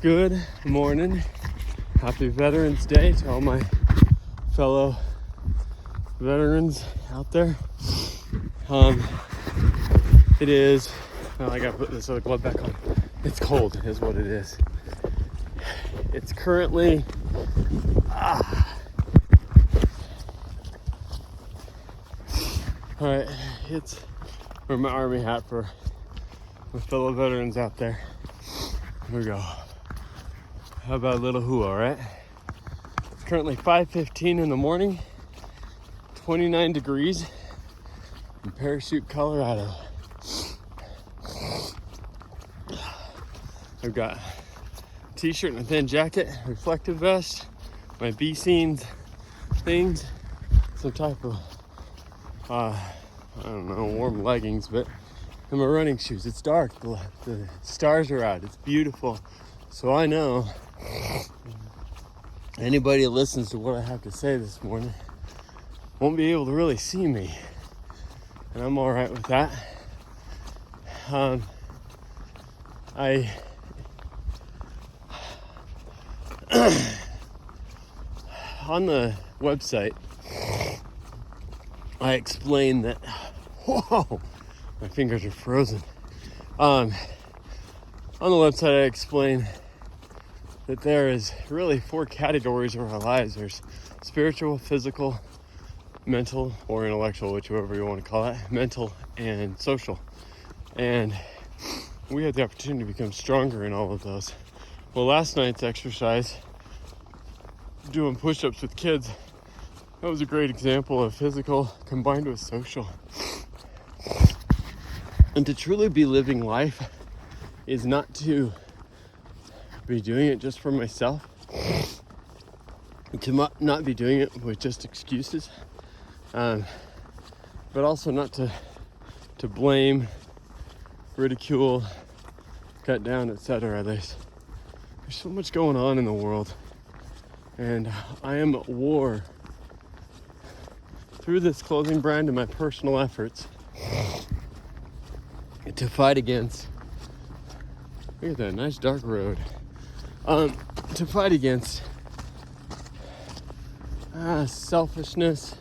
Good morning. Happy Veterans Day to all my fellow veterans out there. It is, well, I gotta put this other glove back on. It's cold is what it is. It's currently, all right, it's wear my army hat for my fellow veterans out there. Here we go. How about a little hoo-ah, right? It's currently 5:15 in the morning, 29 degrees in Parachute, Colorado. I've got a t-shirt and a thin jacket, reflective vest, my bee scenes things, some type of, I don't know, warm leggings, but and my running shoes. It's dark, the stars are out, it's beautiful. So I know anybody that listens to what I have to say this morning won't be able to really see me. And I'm all right with that. On the website, I explained that, whoa, my fingers are frozen. On the website, I explain that there is really 4 categories of our lives. There's spiritual, physical, mental, or intellectual, whichever you want to call it, mental and social. And we have the opportunity to become stronger in all of those. Well, last night's exercise, doing push-ups with kids, that was a great example of physical combined with social. And to truly be living life is not to be doing it just for myself, to not be doing it with just excuses, but also not to blame, ridicule, cut down, etc. There's so much going on in the world, and I am at war through this clothing brand and my personal efforts to fight against, look at that nice dark road, to fight against selfishness,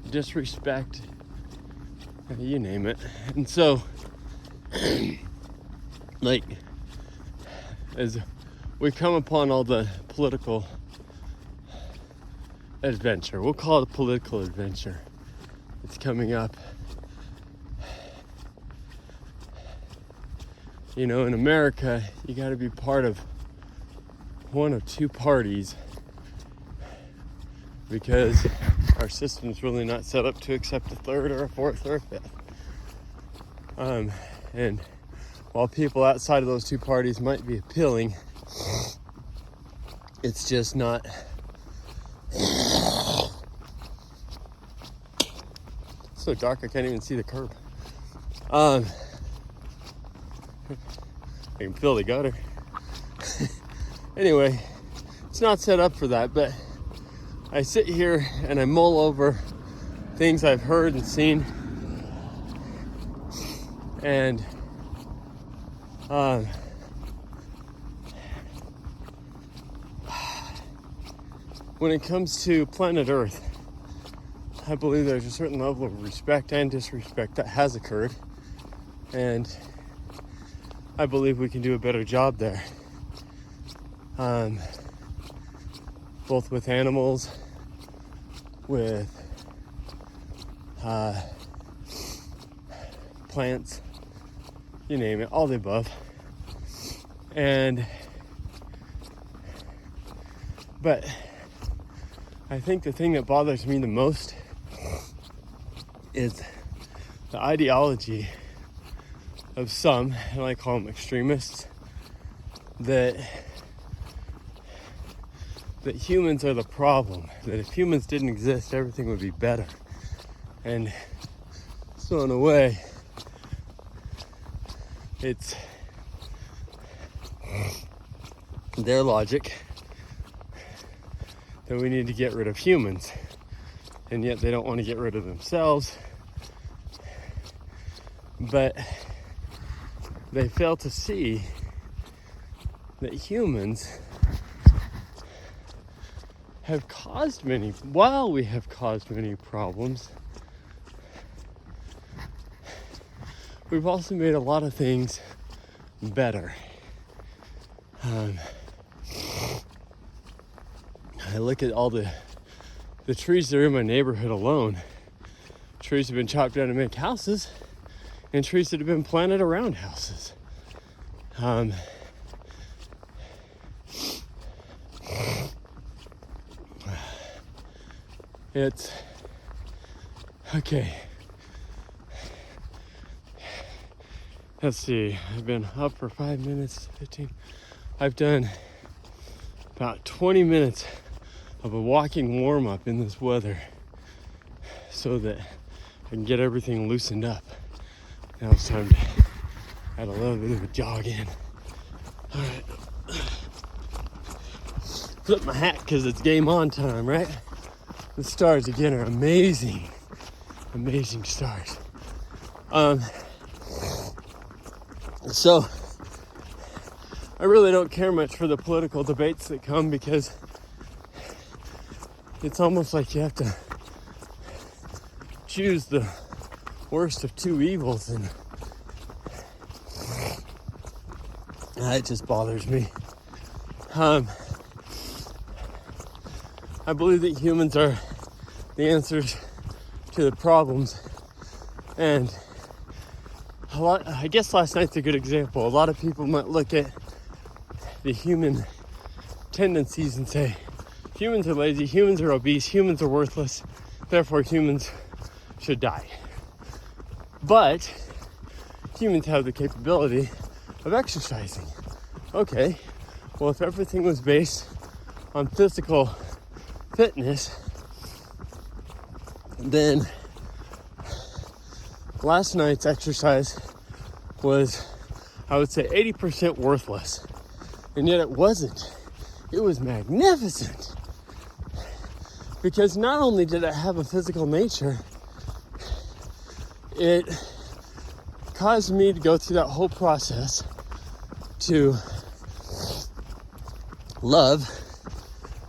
disrespect, you name it. And so, like, as we come upon all the political adventure, we'll call it a political adventure, it's coming up. You know, in America, you got to be part of one of 2 parties because our system's really not set up to accept a 3rd or a 4th or a 5th. And while people outside of those 2 parties might be appealing, it's just not. It's so dark I can't even see the curb. I can feel the gutter. Anyway, it's not set up for that, but I sit here and I mull over things I've heard and seen, and when it comes to planet Earth, I believe there's a certain level of respect and disrespect that has occurred, and I believe we can do a better job there. Both with animals, with plants, you name it, all the above. But I think the thing that bothers me the most is the ideology of some, and I call them extremists, that humans are the problem, that if humans didn't exist, everything would be better. And so in a way, it's their logic that we need to get rid of humans, and yet they don't want to get rid of themselves. But they fail to see that humans have caused many, while we have caused many problems, we've also made a lot of things better. I look at all the trees that are in my neighborhood alone. Trees have been chopped down to make houses, and trees that have been planted around houses. It's okay. Let's see. I've been up for 5 minutes, 15. I've done about 20 minutes of a walking warm-up in this weather so that I can get everything loosened up. Now it's time to add a little bit of a jog in. All right. Flip my hat because it's game on time, right? The stars again are amazing. Amazing stars. So I really don't care much for the political debates that come, because it's almost like you have to choose the worst of two evils, and it just bothers me. I believe that humans are the answers to the problems, and I guess last night's a good example. A lot of people might look at the human tendencies and say, humans are lazy, humans are obese, humans are worthless, therefore humans should die. But humans have the capability of exercising. Okay, well, if everything was based on physical fitness, then last night's exercise was, I would say, 80% worthless. And yet it wasn't. It was magnificent. Because not only did it have a physical nature, it caused me to go through that whole process to love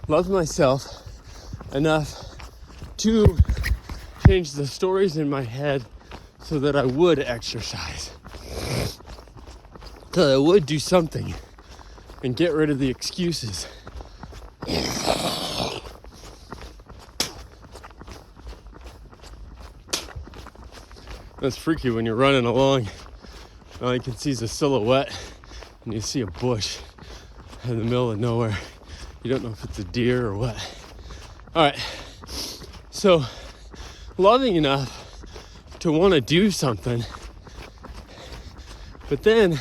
myself enough to change the stories in my head so that I would exercise. So that I would do something and get rid of the excuses. That's freaky when you're running along. All you can see is a silhouette, and you see a bush in the middle of nowhere. You don't know if it's a deer or what. All right, so loving enough to want to do something, but then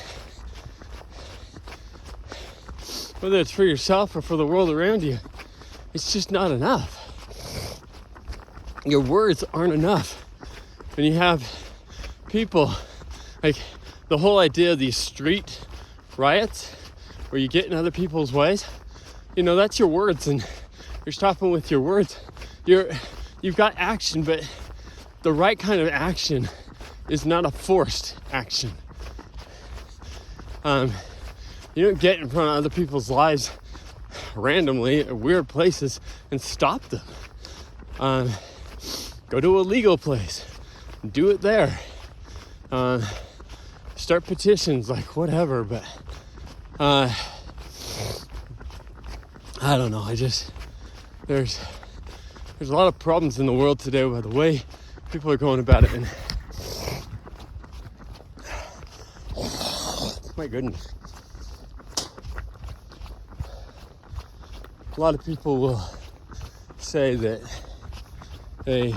whether it's for yourself or for the world around you, it's just not enough. Your words aren't enough. When you have people, like the whole idea of these street riots where you get in other people's ways, you know, that's your words, and you're stopping with your words. You've got action, but the right kind of action is not a forced action. You don't get in front of other people's lives randomly at weird places and stop them. Go to a legal place, do it there. Start petitions, like whatever, but I don't know. There's a lot of problems in the world today by the way people are going about it, and my goodness. A lot of people will say that they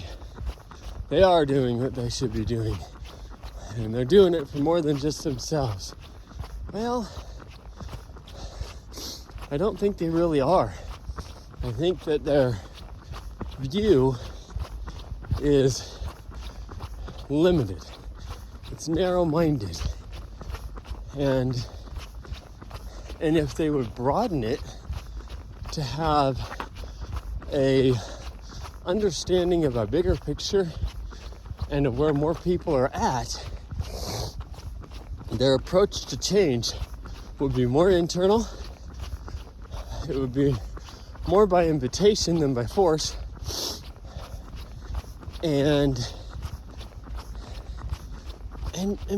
are doing what they should be doing, and they're doing it for more than just themselves. Well, I don't think they really are. I think that their view is limited. It's narrow-minded. And if they would broaden it to have a understanding of a bigger picture and of where more people are at, their approach to change would be more internal. It would be more by invitation than by force. And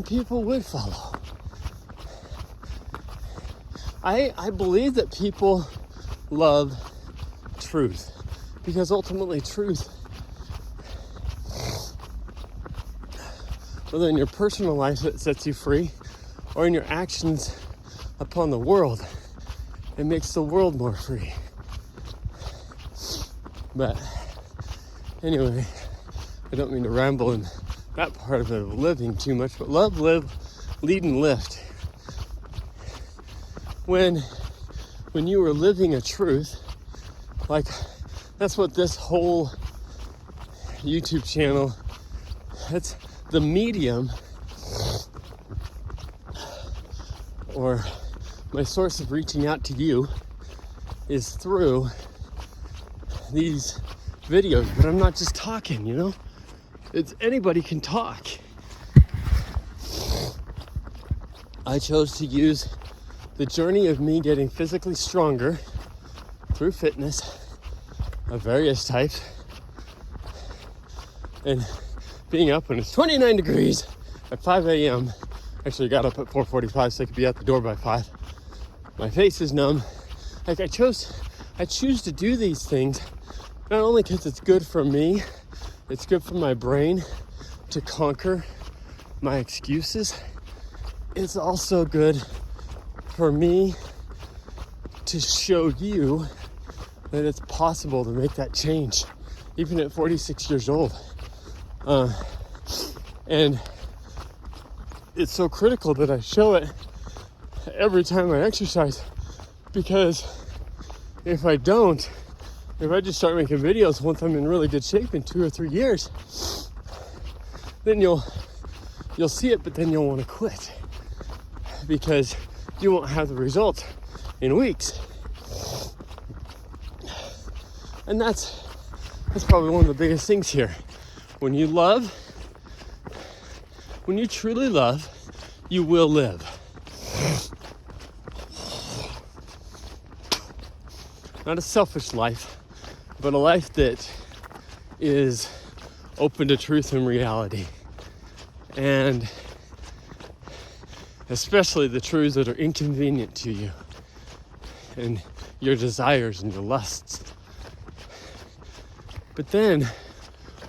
people would follow. I believe that people love truth, because ultimately truth, whether in your personal life that sets you free or in your actions upon the world, it makes the world more free. But anyway, I don't mean to ramble in that part of it of living too much, but love, live, lead, and lift. When you are living a truth, like that's what this whole YouTube channel, that's the medium or my source of reaching out to you is through these videos. But I'm not just talking, you know? It's anybody can talk. I chose to use the journey of me getting physically stronger through fitness of various types and being up when it's 29 degrees at 5 a.m. Actually got up at 4:45 so I could be out the door by 5. My face is numb. Like I choose to do these things not only because it's good for me, it's good for my brain to conquer my excuses. It's also good for me to show you that it's possible to make that change, even at 46 years old. And it's so critical that I show it every time I exercise, because if I just start making videos once I'm in really good shape in 2 or 3 years, then you'll see it, but then you'll want to quit because you won't have the results in weeks. And that's probably one of the biggest things here. When you truly love, you will live. Not a selfish life, but a life that is open to truth and reality. And especially the truths that are inconvenient to you and your desires and your lusts. But then,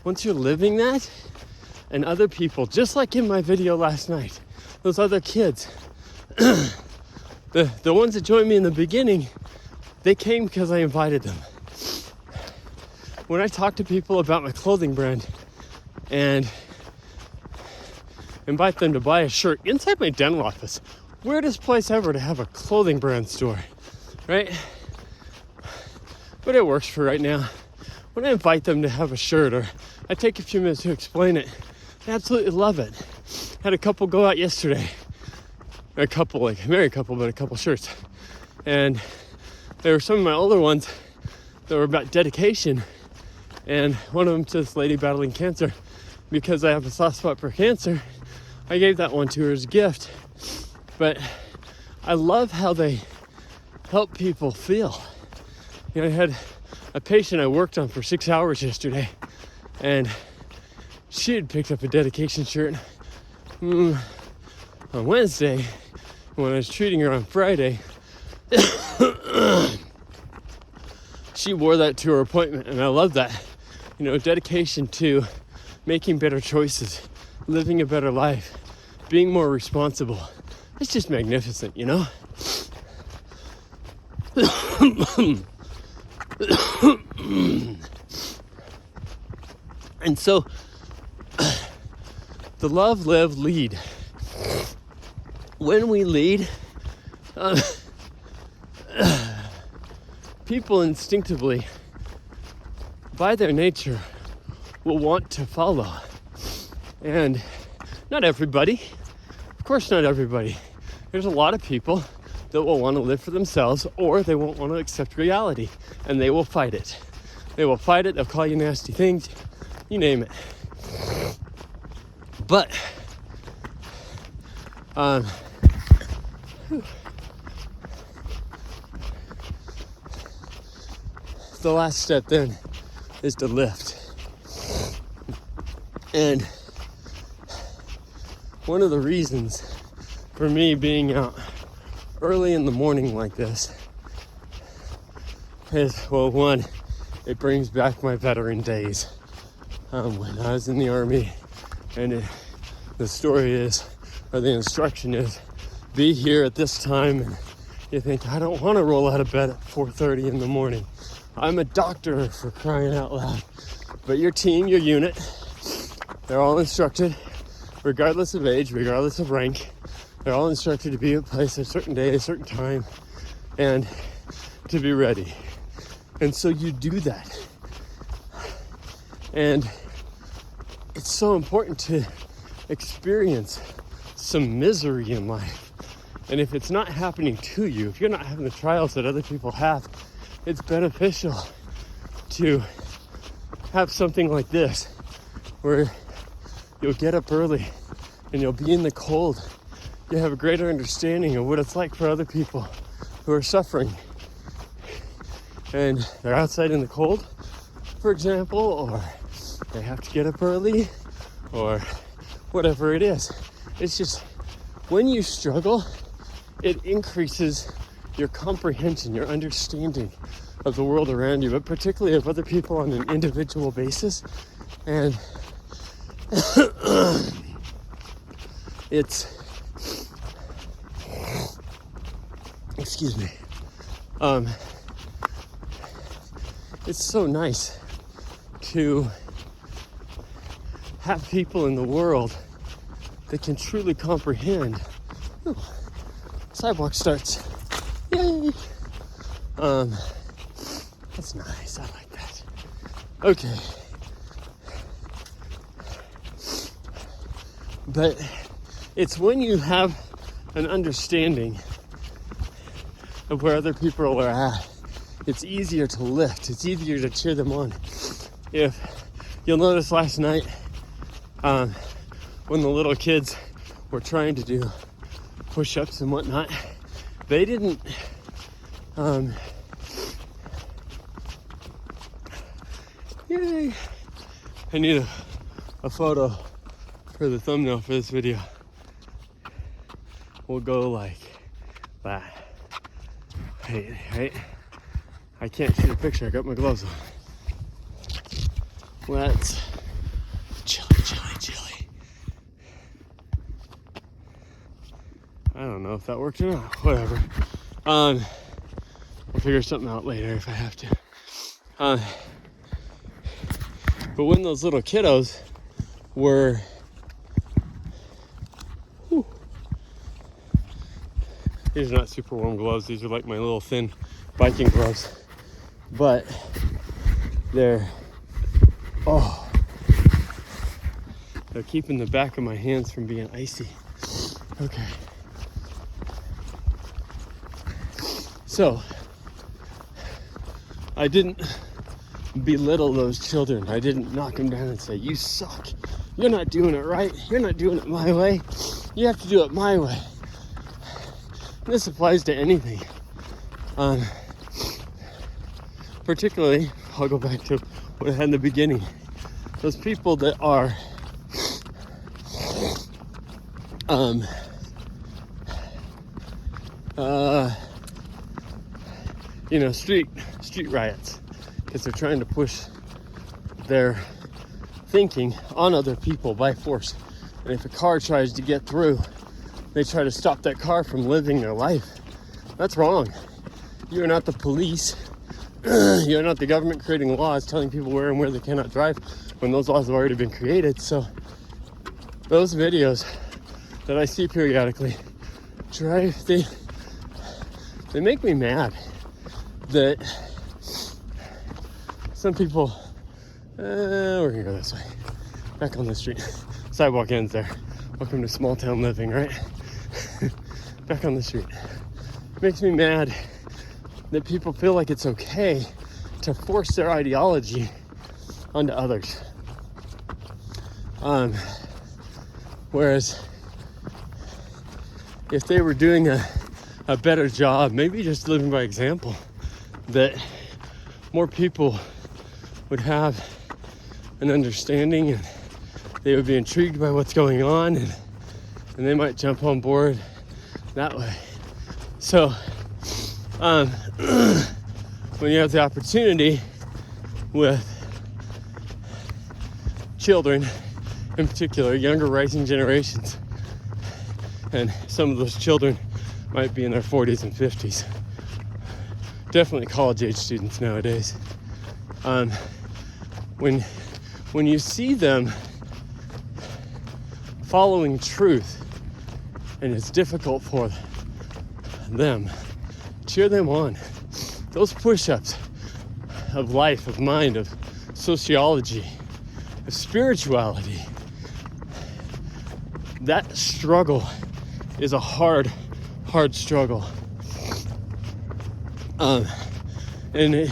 once you're living that, and other people, just like in my video last night, those other kids, the ones that joined me in the beginning, they came because I invited them. When I talk to people about my clothing brand and invite them to buy a shirt inside my dental office, weirdest place ever to have a clothing brand store, right? But it works for right now. When I invite them to have a shirt, or I take a few minutes to explain it, they absolutely love it. Had a couple go out yesterday. A couple, like a married couple, but a couple shirts. And there were some of my older ones that were about dedication. And one of them to this lady battling cancer. Because I have a soft spot for cancer, I gave that one to her as a gift. But I love how they help people feel. You know, I had a patient I worked on for 6 hours yesterday, and she had picked up a dedication shirt on Wednesday. When I was treating her on Friday, she wore that to her appointment, and I love that. You know, dedication to making better choices, living a better life, being more responsible. It's just magnificent, you know? And so, the love, live, lead. When we lead, people instinctively, by their nature, will want to follow. And not everybody, of course not everybody. There's a lot of people that will want to live for themselves, or they won't want to accept reality, and they will fight it. They will fight it, they'll call you nasty things, you name it. But Um, the last step then is to lift. And one of the reasons for me being out early in the morning like this is, well, one, it brings back my veteran days when I was in the Army, and the story is, or the instruction is, be here at this time, and you think, I don't want to roll out of bed at 4:30 in the morning. I'm a doctor, for crying out loud. But your team, your unit, they're all instructed, regardless of age, regardless of rank, they're all instructed to be at a place at a certain day, a certain time, and to be ready. And so you do that. And it's so important to experience some misery in life. And if it's not happening to you, if you're not having the trials that other people have, it's beneficial to have something like this where you'll get up early and you'll be in the cold. You have a greater understanding of what it's like for other people who are suffering. And they're outside in the cold, for example, or they have to get up early, or whatever it is. It's just, when you struggle, it increases your comprehension, your understanding of the world around you, but particularly of other people on an individual basis. And it's, excuse me, it's so nice to have people in the world that can truly comprehend. Ooh, sidewalk starts. Yay! That's nice. I like that. Okay. But it's when you have an understanding of where other people are at, it's easier to lift. It's easier to cheer them on. If you'll notice last night, when the little kids were trying to do push-ups and whatnot, they didn't yay! I need a photo for the thumbnail for this video. We'll go like that. Hey, I can't see the picture, I got my gloves on. Let's chilly. I don't know if that worked or not, whatever. We'll figure something out later if I have to. But when those little kiddos were, these are not super warm gloves, these are like my little thin biking gloves, but they're keeping the back of my hands from being icy. Okay. So, I didn't belittle those children. I didn't knock them down and say, you suck. You're not doing it right. You're not doing it my way. You have to do it my way. And this applies to anything. Particularly, I'll go back to what I had in the beginning. Those people that are street riots, because they're trying to push their thinking on other people by force. And if a car tries to get through, they try to stop that car from living their life. That's wrong. You're not the police. You're not the government creating laws telling people where and where they cannot drive when those laws have already been created. So those videos that I see periodically they make me mad that some people, we're gonna go this way, back on the street, sidewalk ends there. Welcome to small town living, right? Back on the street. It makes me mad that people feel like it's okay to force their ideology onto others. Whereas if they were doing a better job, maybe just living by example, that more people would have an understanding and they would be intrigued by what's going on, and they might jump on board that way. So when you have the opportunity with children, in particular younger rising generations, and some of those children might be in their 40s and 50s, definitely college age students nowadays, when you see them following truth and it's difficult for them, cheer them on. Those push-ups of life, of mind, of sociology, of spirituality, that struggle is a hard struggle. And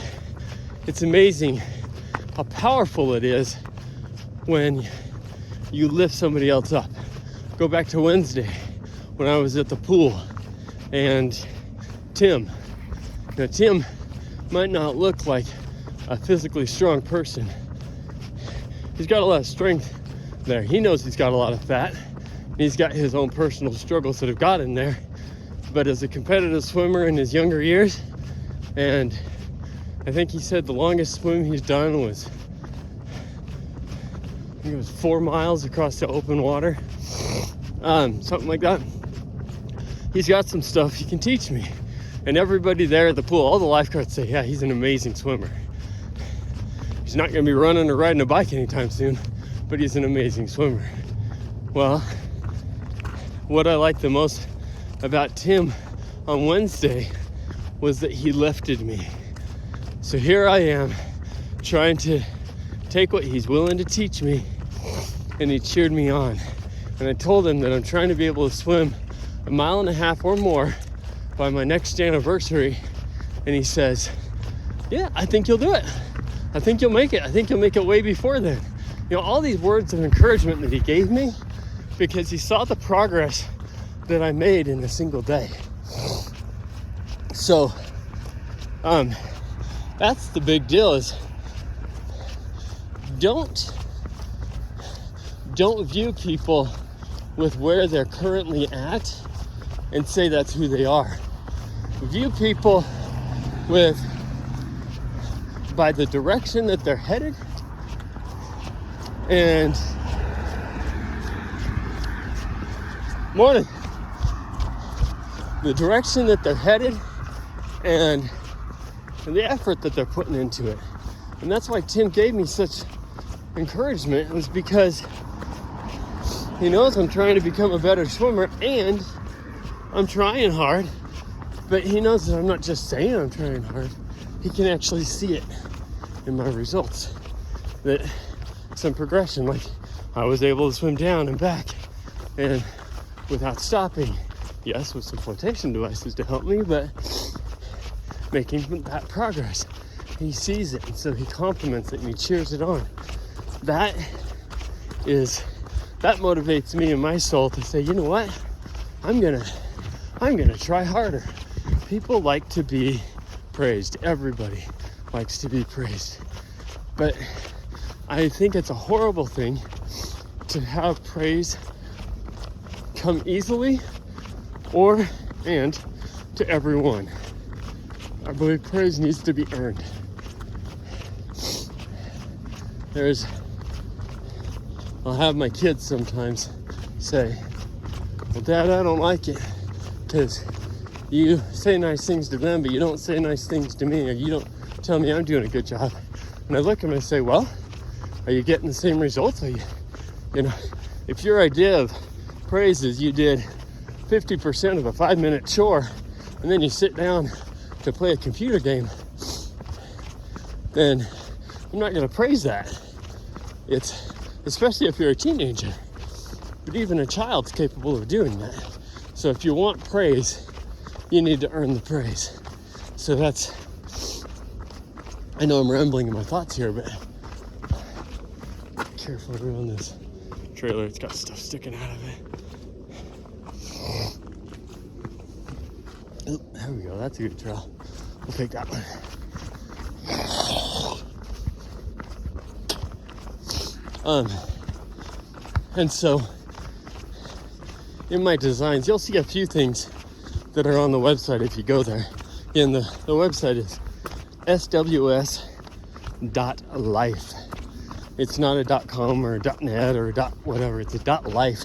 it's amazing how powerful it is when you lift somebody else up. Go back to Wednesday when I was at the pool and Tim. Now Tim might not look like a physically strong person. He's got a lot of strength there. He knows he's got a lot of fat. He's got his own personal struggles that have got in there. But as a competitive swimmer in his younger years, and I think he said the longest swim he's done was, I think it was 4 miles across the open water, something like that. He's got some stuff he can teach me. And everybody there at the pool, all the lifeguards say, yeah, he's an amazing swimmer. He's not going to be running or riding a bike anytime soon, but he's an amazing swimmer. Well, what I liked the most about Tim on Wednesday was that he lifted me. So here I am trying to take what he's willing to teach me, and he cheered me on. And I told him that I'm trying to be able to swim 1.5 miles or more by my next anniversary. And he says, yeah, I think you'll do it. I think you'll make it. I think you'll make it way before then. You know, all these words of encouragement that he gave me because he saw the progress that I made in a single day. So, that's the big deal, is don't view people with where they're currently at and say that's who they are. View people by the direction that they're headed, and the direction that they're headed and the effort that they're putting into it. And that's why Tim gave me such encouragement, was because he knows I'm trying to become a better swimmer and I'm trying hard, but he knows that I'm not just saying I'm trying hard. He can actually see it in my results, that some progression, like I was able to swim down and back and without stopping. Yes, with some flotation devices to help me, but making that progress. He sees it, and so he compliments it and he cheers it on. That motivates me in my soul to say, you know what? I'm gonna try harder. People like to be praised. Everybody likes to be praised. But I think it's a horrible thing to have praise come easily and to everyone. I believe praise needs to be earned. I'll have my kids sometimes say, well, Dad, I don't like it because you say nice things to them, but you don't say nice things to me, or you don't tell me I'm doing a good job. And I look at them and I say, well, are you getting the same results? Are you, if your idea of praise is you did 50% of a 5-minute chore and then you sit down to play a computer game, then I'm not going to praise that. It's especially if you're a teenager, but even a child's capable of doing that. So if you want praise, you need to earn the praise. So I know I'm rambling in my thoughts here, but careful around this trailer. It's got stuff sticking out of it. Oh, there we go. That's a good trail. We'll take that one. And so in my designs, you'll see a few things that are on the website if you go there. And the website is SWS.LIFE. It's not a .com or a .net or a whatever. It's a .life.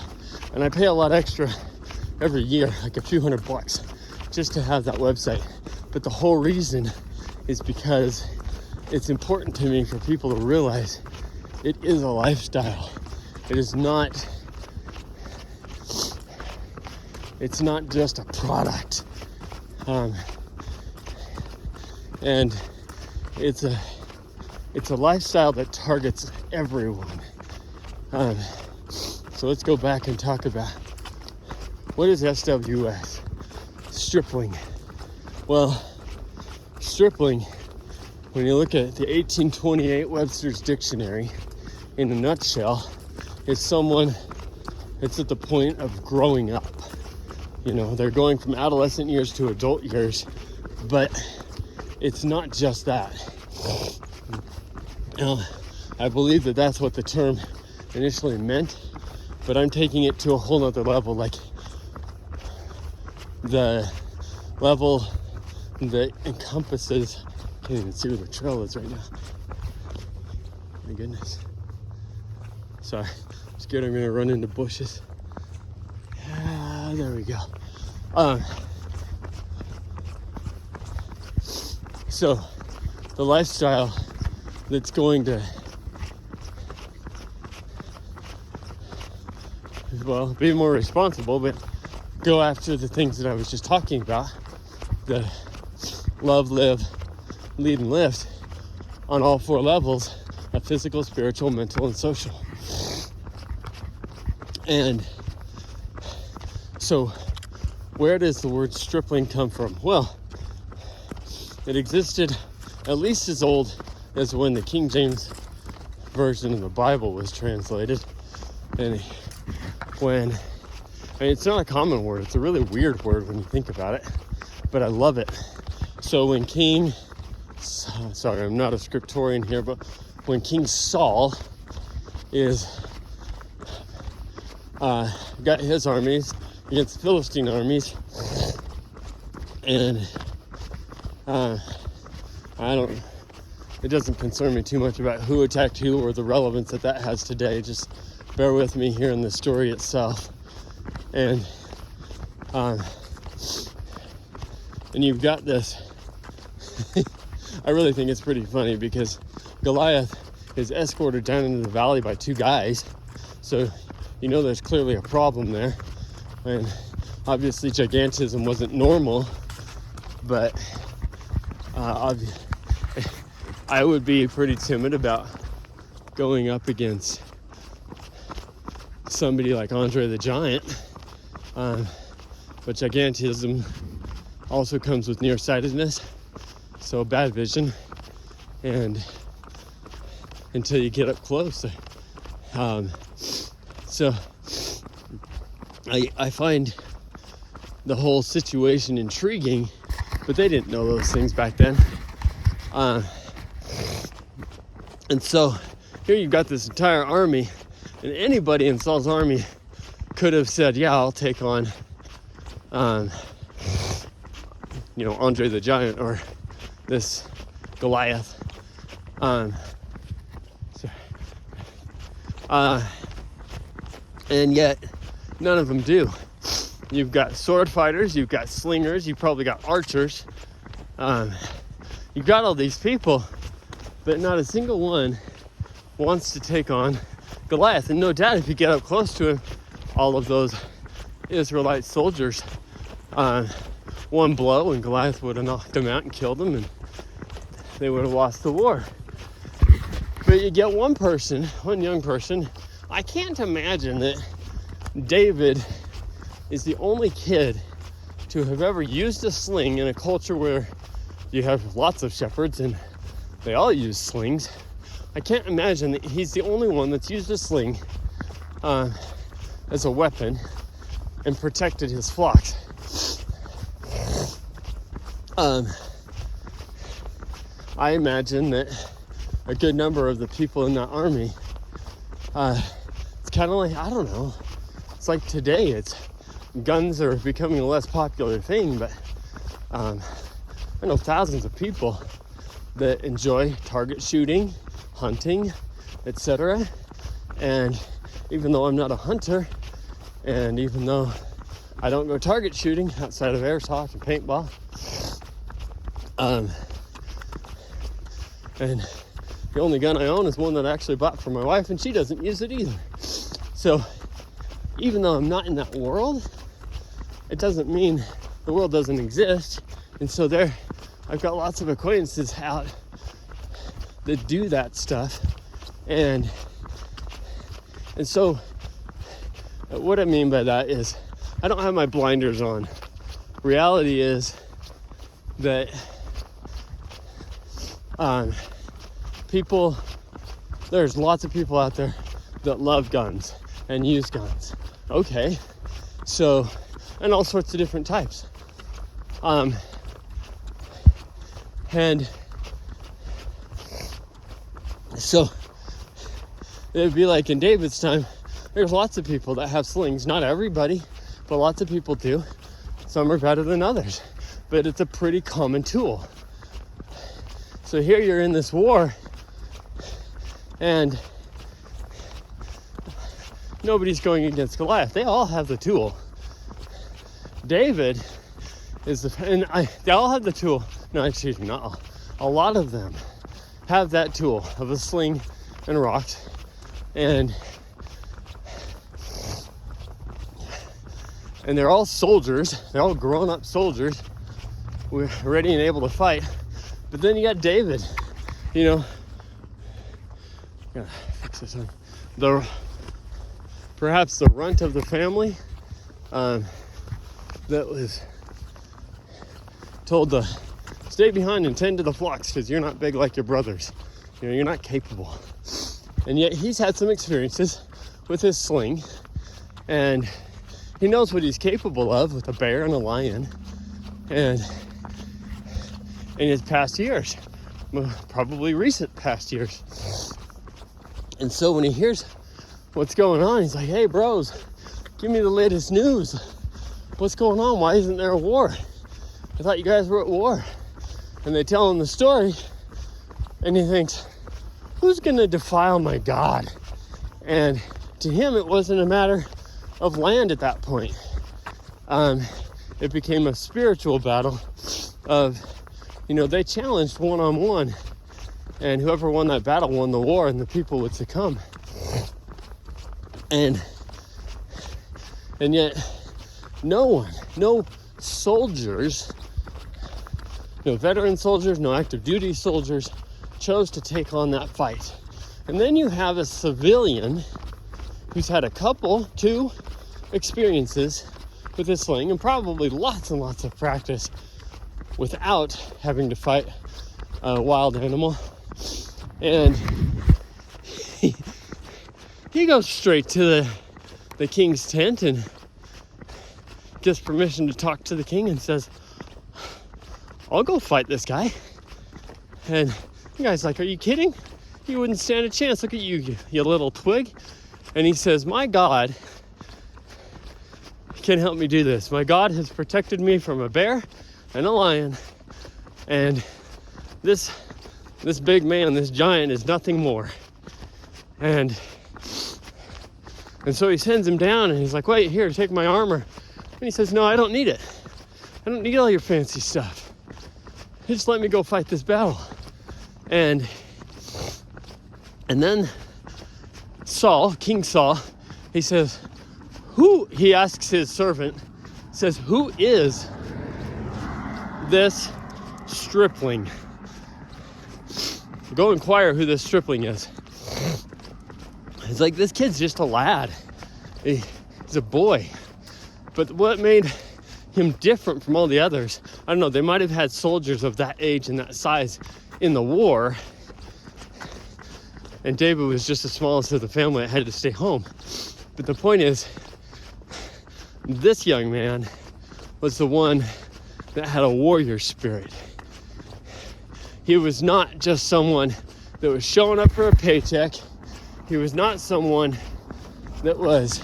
And I pay a lot extra every year, like a few $100 just to have that website. But the whole reason is because it's important to me for people to realize it is a lifestyle. It is not, it's not just a product. And it's a lifestyle that targets everyone. So let's go back and talk about what is SWS? Stripling. Well, stripling, when you look at the 1828 Webster's Dictionary, in a nutshell, is someone that's at the point of growing up. You know, they're going from adolescent years to adult years, but it's not just that. Now, I believe that that's what the term initially meant, but I'm taking it to a whole nother level, like the level that encompasses, I can't even see where the trail is right now. My goodness. Sorry, I'm scared I'm gonna run into bushes. There we go. So the lifestyle that's going to, well, be more responsible, but go after the things that I was just talking about, the love, live, lead, and lift on all four levels of physical, spiritual, mental, and social. And so where does the word stripling come from? Well, it existed at least as old as when the King James version of the Bible was translated. And it's not a common word. It's a really weird word when you think about it, but I love it. So when sorry, I'm not a scriptorian here, but when King Saul got his armies against the Philistine armies, and it doesn't concern me too much about who attacked who or the relevance that has today. Just bear with me here in the story itself. And you've got this. I really think it's pretty funny because Goliath is escorted down into the valley by two guys. So, you know, there's clearly a problem there. And obviously gigantism wasn't normal, but I would be pretty timid about going up against somebody like Andre the Giant. But gigantism also comes with nearsightedness, so bad vision, and until you get up close. So I find the whole situation intriguing, but they didn't know those things back then. And so here you've got this entire army, and anybody in Saul's army could have said, yeah, I'll take on, Andre the Giant or this Goliath. And yet none of them do. You've got sword fighters, you've got slingers, you've probably got archers. You've got all these people, but not a single one wants to take on Goliath. And no doubt if you get up close to him, all of those Israelite soldiers, one blow and Goliath would have knocked them out and killed them, and they would have lost the war. But you get one young person. I can't imagine that David is the only kid to have ever used a sling in a culture where you have lots of shepherds and they all use slings. I can't imagine that he's the only one that's used a sling as a weapon and protected his flocks. I imagine that a good number of the people in that army, it's kind of like, I don't know, it's like today, guns are becoming a less popular thing, but I know thousands of people that enjoy target shooting, hunting, etc. And even though I'm not a hunter, and even though I don't go target shooting outside of airsoft and paintball, and the only gun I own is one that I actually bought for my wife, and she doesn't use it either. So even though I'm not in that world, it doesn't mean the world doesn't exist. And so I've got lots of acquaintances out that do that stuff. And so what I mean by that is I don't have my blinders on. Reality is that there's lots of people out there that love guns and use guns. Okay, so, and all sorts of different types. And so it'd be like in David's time, there's lots of people that have slings. Not everybody, but lots of people do. Some are better than others, but it's a pretty common tool. So here you're in this war, and nobody's going against Goliath. They all have the tool. David is they all have the tool. No, excuse me, not all. A lot of them have that tool of a sling and rocks, and they're all soldiers. They're all grown-up soldiers. We're ready and able to fight. But then you got David, gotta fix this one. Perhaps the runt of the family, that was told to stay behind and tend to the flocks because you're not big like your brothers. You're not capable. And yet he's had some experiences with his sling, and he knows what he's capable of with a bear and a lion. And in his past years, probably recent past years. And so when he hears what's going on, he's like, hey bros, give me the latest news. What's going on? Why isn't there a war? I thought you guys were at war. And they tell him the story, and he thinks, who's gonna defile my God? And to him, it wasn't a matter of land at that point. It became a spiritual battle of, they challenged one-on-one, and whoever won that battle won the war, and the people would succumb. And yet no soldiers, no veteran soldiers, no active duty soldiers chose to take on that fight. And then you have a civilian who's had two experiences with a sling, and probably lots and lots of practice without having to fight a wild animal. And he goes straight to the king's tent and gets permission to talk to the king and says, I'll go fight this guy. And the guy's like, are you kidding? You wouldn't stand a chance. Look at you little twig. And he says, my God can help me do this. My God has protected me from a bear and a lion, and this big man, this giant, is nothing more. And so he sends him down, and he's like, wait, here, take my armor. And he says, no, I don't need it. I don't need all your fancy stuff. Just let me go fight this battle. And then King Saul, he says, he asks his servant, says, who is this stripling? Go inquire who this stripling is. It's like, this kid's just a lad. He's a boy. But what made him different from all the others, I don't know, they might have had soldiers of that age and that size in the war, and David was just the smallest of the family that had to stay home. But the point is, this young man was the one that had a warrior spirit. He was not just someone that was showing up for a paycheck. He was not someone that was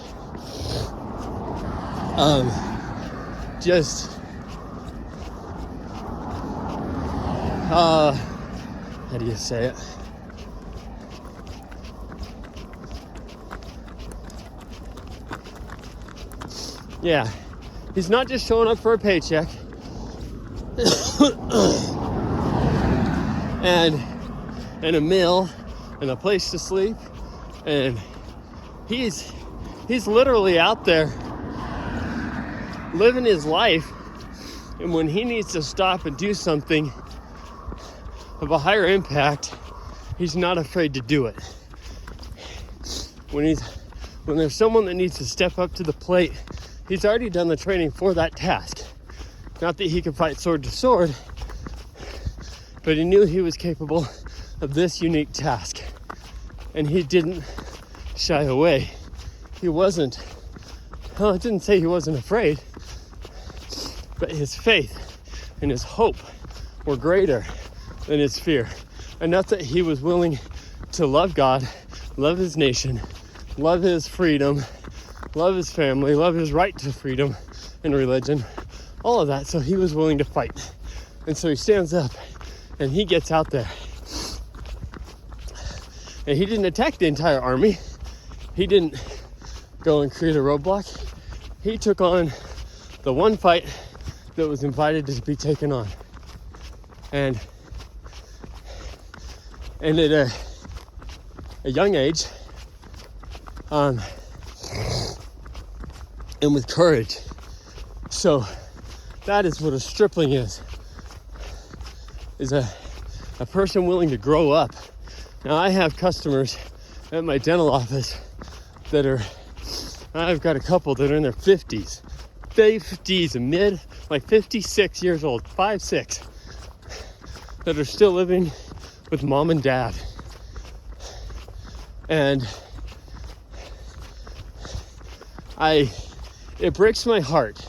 just how do you say it? Yeah, he's not just showing up for a paycheck and a meal and a place to sleep, and he's literally out there living his life, and when he needs to stop and do something of a higher impact, he's not afraid to do it. When there's someone that needs to step up to the plate, he's already done the training for that task. Not that he could fight sword to sword, but he knew he was capable of this unique task, and he didn't shy away. He wasn't, well, I didn't say he wasn't afraid, but his faith and his hope were greater than his fear. Enough that he was willing to love God, love his nation, love his freedom, love his family, love his right to freedom and religion, all of that. So he was willing to fight. And so he stands up and he gets out there. And he didn't attack the entire army. He didn't go and create a roadblock. He took on the one fight that was invited to be taken on. And at a young age, and with courage. So that is what a stripling is a person willing to grow up. Now I have customers at my dental office I've got a couple that are in their 50s and mid, like 56 years old, 6, that are still living with mom and dad. And it breaks my heart.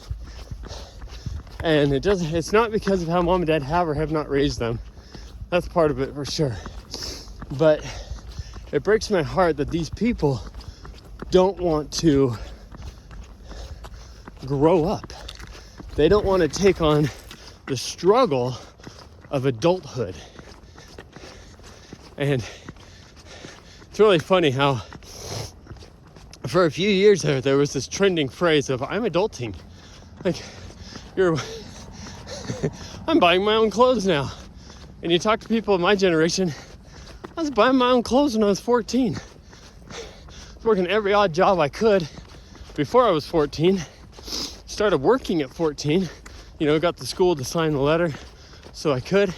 And it's not because of how mom and dad have or have not raised them. That's part of it for sure. But it breaks my heart that these people don't want to grow up. They don't want to take on the struggle of adulthood. And it's really funny how for a few years there was this trending phrase of I'm adulting. Like, I'm buying my own clothes now. And you talk to people of my generation, I was buying my own clothes when I was 14. I was working every odd job I could before I was 14. Started working at 14. Got the school to sign the letter so I could.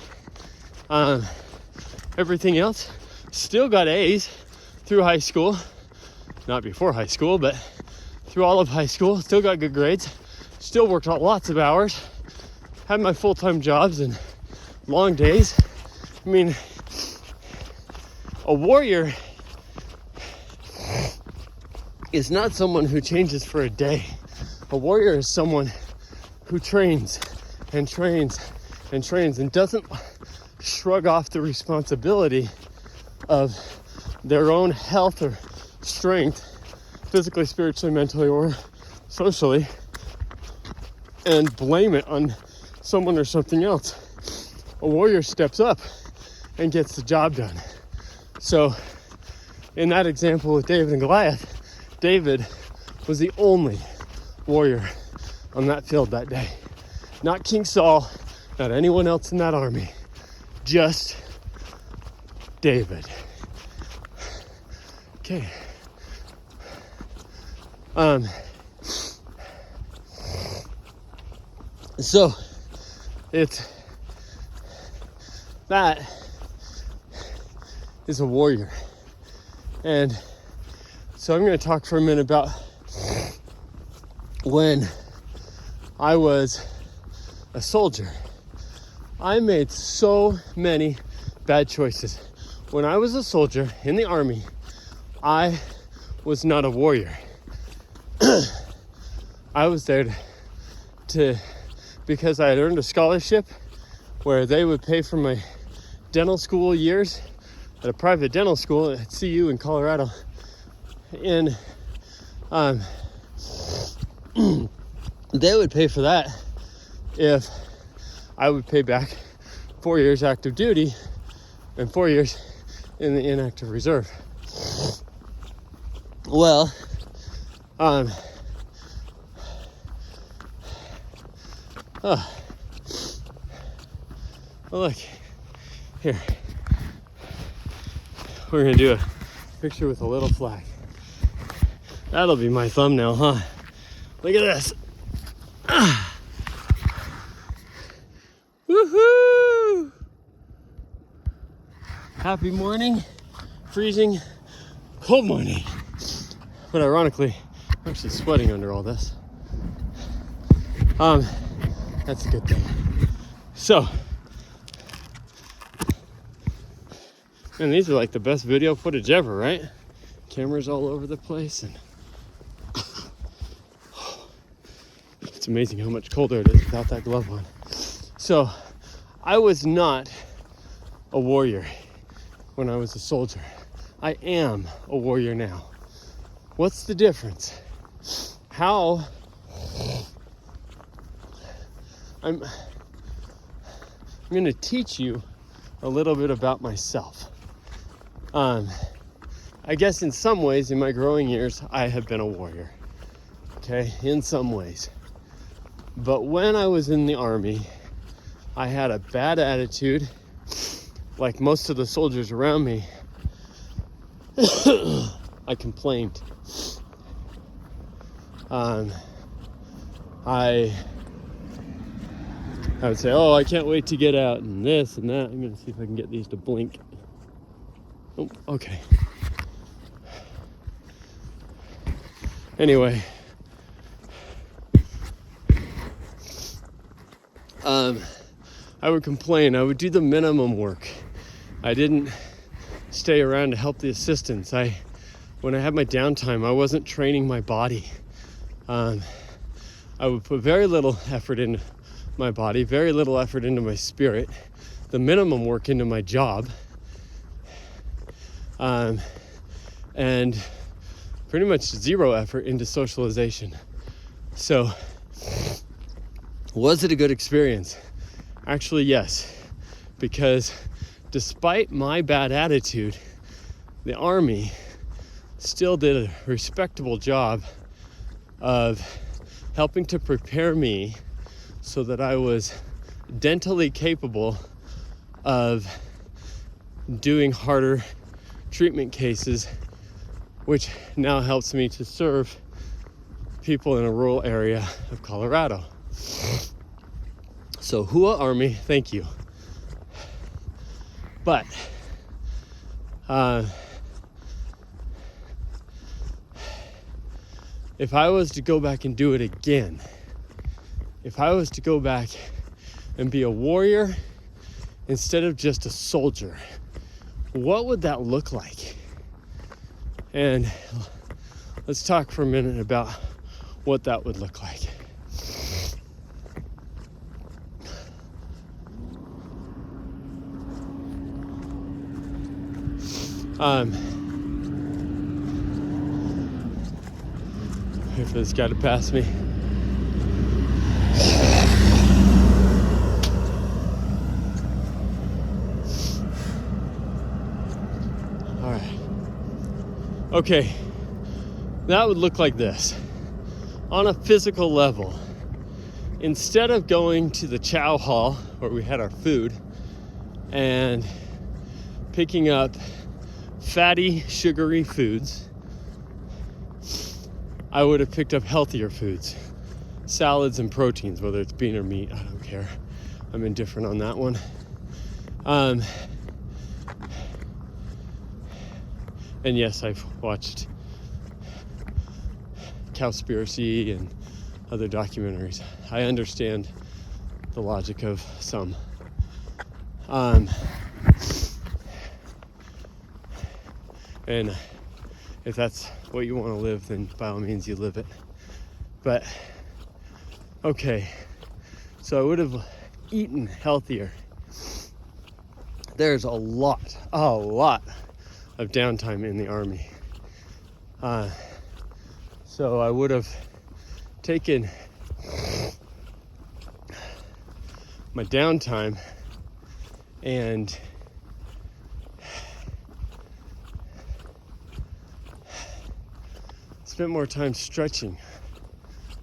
Everything else, still got A's through high school. Not before high school, but through all of high school. Still got good grades. Still worked out lots of hours. Had my full-time jobs and long days. I mean, a warrior is not someone who changes for a day. A warrior is someone who trains and trains and trains and doesn't shrug off the responsibility of their own health or strength, physically, spiritually, mentally, or socially, and blame it on someone or something else. A warrior steps up and gets the job done. So in that example with David and Goliath, David was the only warrior on that field that day. Not King Saul, not anyone else in that army, just David. Okay. So that is a warrior. And so I'm going to talk for a minute about when I was a soldier. I made so many bad choices. When I was a soldier in the army, I was not a warrior. I was there to because I had earned a scholarship where they would pay for my dental school years at a private dental school at CU in Colorado. And they would pay for that if I would pay back 4 years active duty and 4 years in the inactive reserve. Well, well, look, here, we're gonna do a picture with a little flag. That'll be my thumbnail, huh? Look at this. Woohoo! Happy morning, freezing, cold morning. But ironically, I'm actually sweating under all this. That's a good thing. So, and these are like the best video footage ever, right? Cameras all over the place, and it's amazing how much colder it is without that glove on. So, I was not a warrior when I was a soldier. I am a warrior now. What's the difference? How I'm going to teach you a little bit about myself. I guess in some ways, in my growing years, I have been a warrior. Okay, in some ways. But when I was in the Army, I had a bad attitude, like most of the soldiers around me. I complained. I would say, oh, I can't wait to get out, and this and that. I'm going to see if I can get these to blink. Oh, okay. Anyway. I would complain. I would do the minimum work. I didn't stay around to help the assistants. When I had my downtime, I wasn't training my body. I would put very little effort into my body, very little effort into my spirit, the minimum work into my job, and pretty much zero effort into socialization. So, was it a good experience? Actually, yes, because despite my bad attitude, the Army still did a respectable job of helping to prepare me so that I was dentally capable of doing harder treatment cases, which now helps me to serve people in a rural area of Colorado. So, Hua Army, thank you. But, if I was to go back and do it again, if I was to go back and be a warrior instead of just a soldier, what would that look like? And let's talk for a minute about what that would look like. Wait for this guy to pass me. All right. Okay. That would look like this. On a physical level, instead of going to the chow hall where we had our food and picking up fatty, sugary foods, I would have picked up healthier foods, salads and proteins, whether it's bean or meat, I don't care. I'm indifferent on that one. And yes, I've watched Cowspiracy and other documentaries. I understand the logic of some. And if that's what you want to live, then by all means you live it. But, okay, So I would have eaten healthier. There's a lot of downtime in the Army. So I would have taken my downtime and spent more time stretching,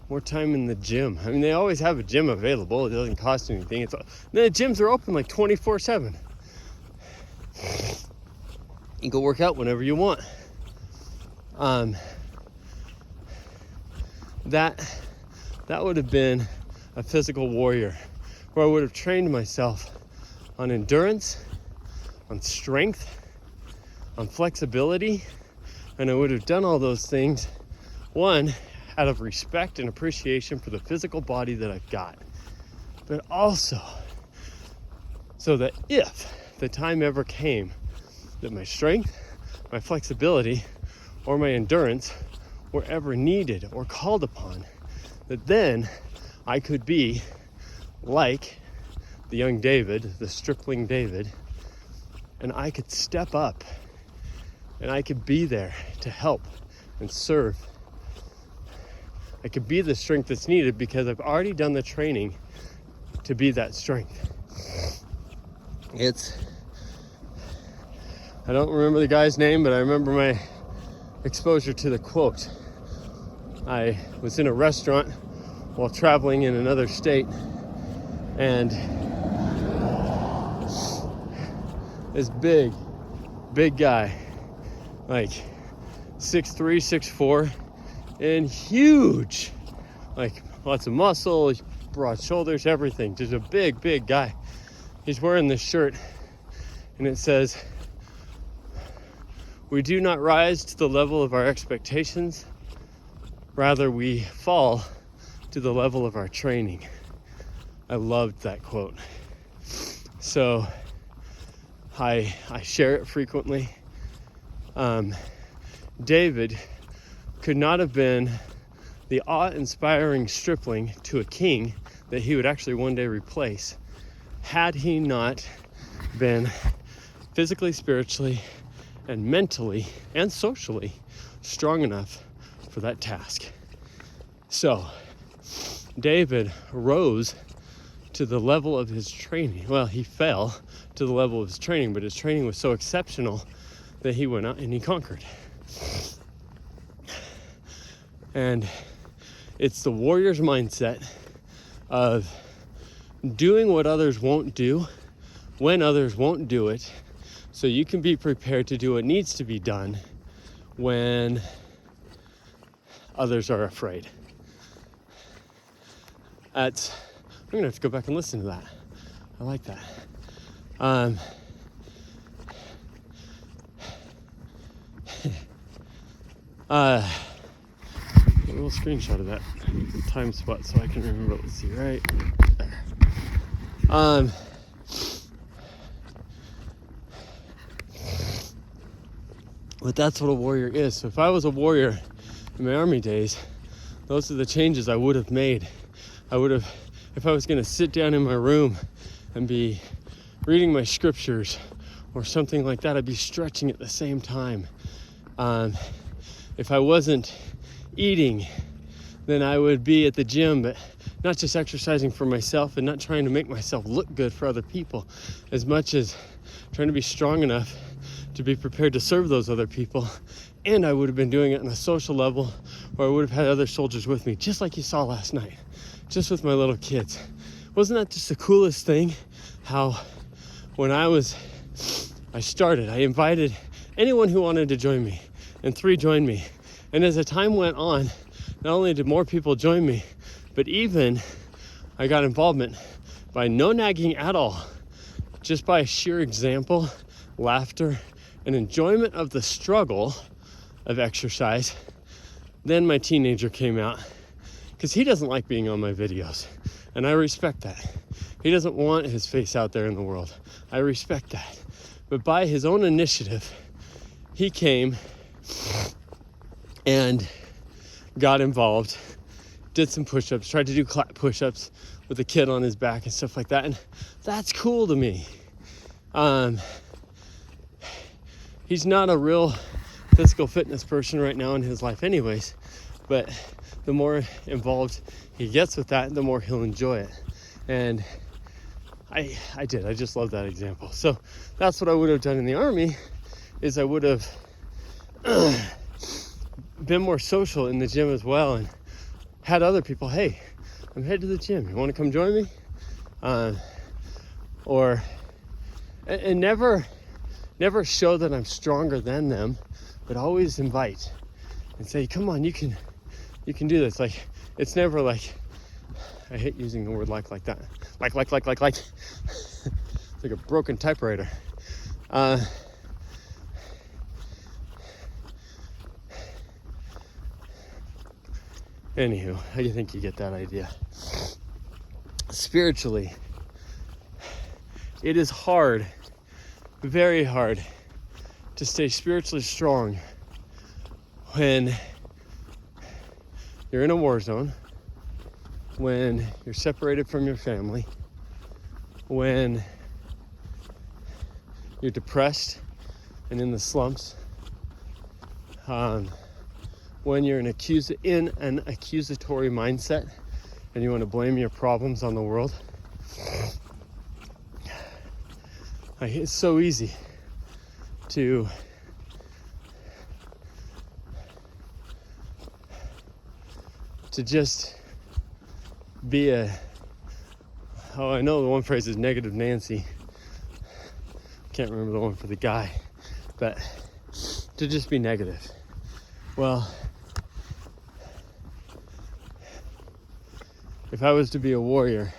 more time in the gym. I mean, they always have a gym available. It doesn't cost anything. The gyms are open like 24/7. You can go work out whenever you want. That would have been a physical warrior, where I would have trained myself on endurance, on strength, on flexibility, and I would have done all those things, one, out of respect and appreciation for the physical body that I've got, but also so that if the time ever came that my strength, my flexibility, or my endurance were ever needed or called upon, that then I could be like the young David, the stripling David, and I could step up and I could be there to help and serve. I could be the strength that's needed because I've already done the training to be that strength. I don't remember the guy's name, but I remember my exposure to the quote. I was in a restaurant while traveling in another state, and this big guy, like 6'3", 6'4", and huge, like lots of muscle, broad shoulders, everything. Just a big guy. He's wearing this shirt, and it says, "We do not rise to the level of our expectations, rather we fall to the level of our training." I loved that quote. So I share it frequently. David could not have been the awe-inspiring stripling to a king that he would actually one day replace had he not been physically, spiritually, and mentally and socially strong enough for that task. So David rose to the level of his training. Well, he fell to the level of his training, but his training was so exceptional that he went out and he conquered. And it's the warrior's mindset of doing what others won't do when others won't do it, so you can be prepared to do what needs to be done when others are afraid. I'm gonna have to go back and listen to that. I like that. A little screenshot of that time spot so I can remember. Let's see, right there. But that's what a warrior is. So if I was a warrior in my Army days, those are the changes I would have made. If I was going to sit down in my room and be reading my scriptures or something like that, I'd be stretching at the same time. If I wasn't eating, then I would be at the gym, but not just exercising for myself and not trying to make myself look good for other people, as much as trying to be strong enough to be prepared to serve those other people. And I would have been doing it on a social level where I would have had other soldiers with me, just like you saw last night, just with my little kids. Wasn't that just the coolest thing? How when I started, I invited anyone who wanted to join me, and 3 joined me. And as the time went on, not only did more people join me, but even I got involvement by no nagging at all, just by sheer example, laughter, and enjoyment of the struggle of exercise. Then my teenager came out, because he doesn't like being on my videos, and I respect that. He doesn't want his face out there in the world. I respect that. But by his own initiative, he came and got involved, did some push-ups, tried to do push-ups with a kid on his back and stuff like that. And that's cool to me. He's not a real physical fitness person right now in his life anyways, but the more involved he gets with that, the more he'll enjoy it. And I just love that example. So that's what I would have done in the Army, is I would have been more social in the gym as well, and had other people, hey, I'm headed to the gym, you want to come join me? And never show that I'm stronger than them, but always invite and say, come on, you can do this. Like, it's never like, I hate using the word like that. Like. It's like a broken typewriter. Anywho, I think you get that idea. Spiritually, it is hard, very hard, to stay spiritually strong when you're in a war zone, when you're separated from your family, when you're depressed and in the slumps, when you're in an accusatory mindset and you want to blame your problems on the world. It's so easy to just be I know the one phrase is negative Nancy. Can't remember the one for the guy, but to just be negative. Well, if I was to be a warrior,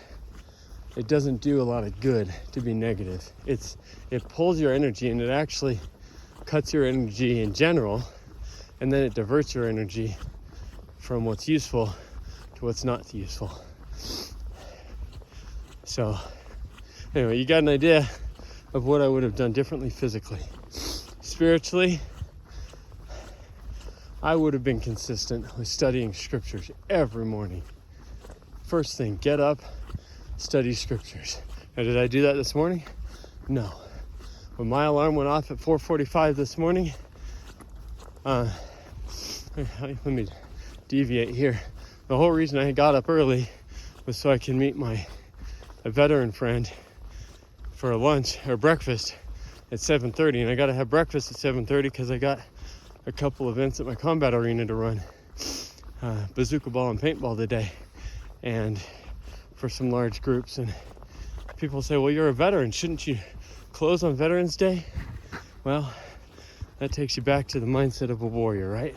it doesn't do a lot of good to be negative. It pulls your energy, and it actually cuts your energy in general, and then it diverts your energy from what's useful to what's not useful. So anyway, you got an idea of what I would have done differently physically. Spiritually, I would have been consistent with studying scriptures every morning. First thing, get up, study scriptures. Now, did I do that this morning? No. When my alarm went off at 4:45 this morning, let me deviate here. The whole reason I got up early was so I can meet a veteran friend for a lunch or breakfast at 7:30, and I got to have breakfast at 7:30 because I got a couple events at my combat arena to run, bazooka ball and paintball today, and for some large groups. And people say, well, you're a veteran, shouldn't you close on Veterans Day? Well, that takes you back to the mindset of a warrior, right?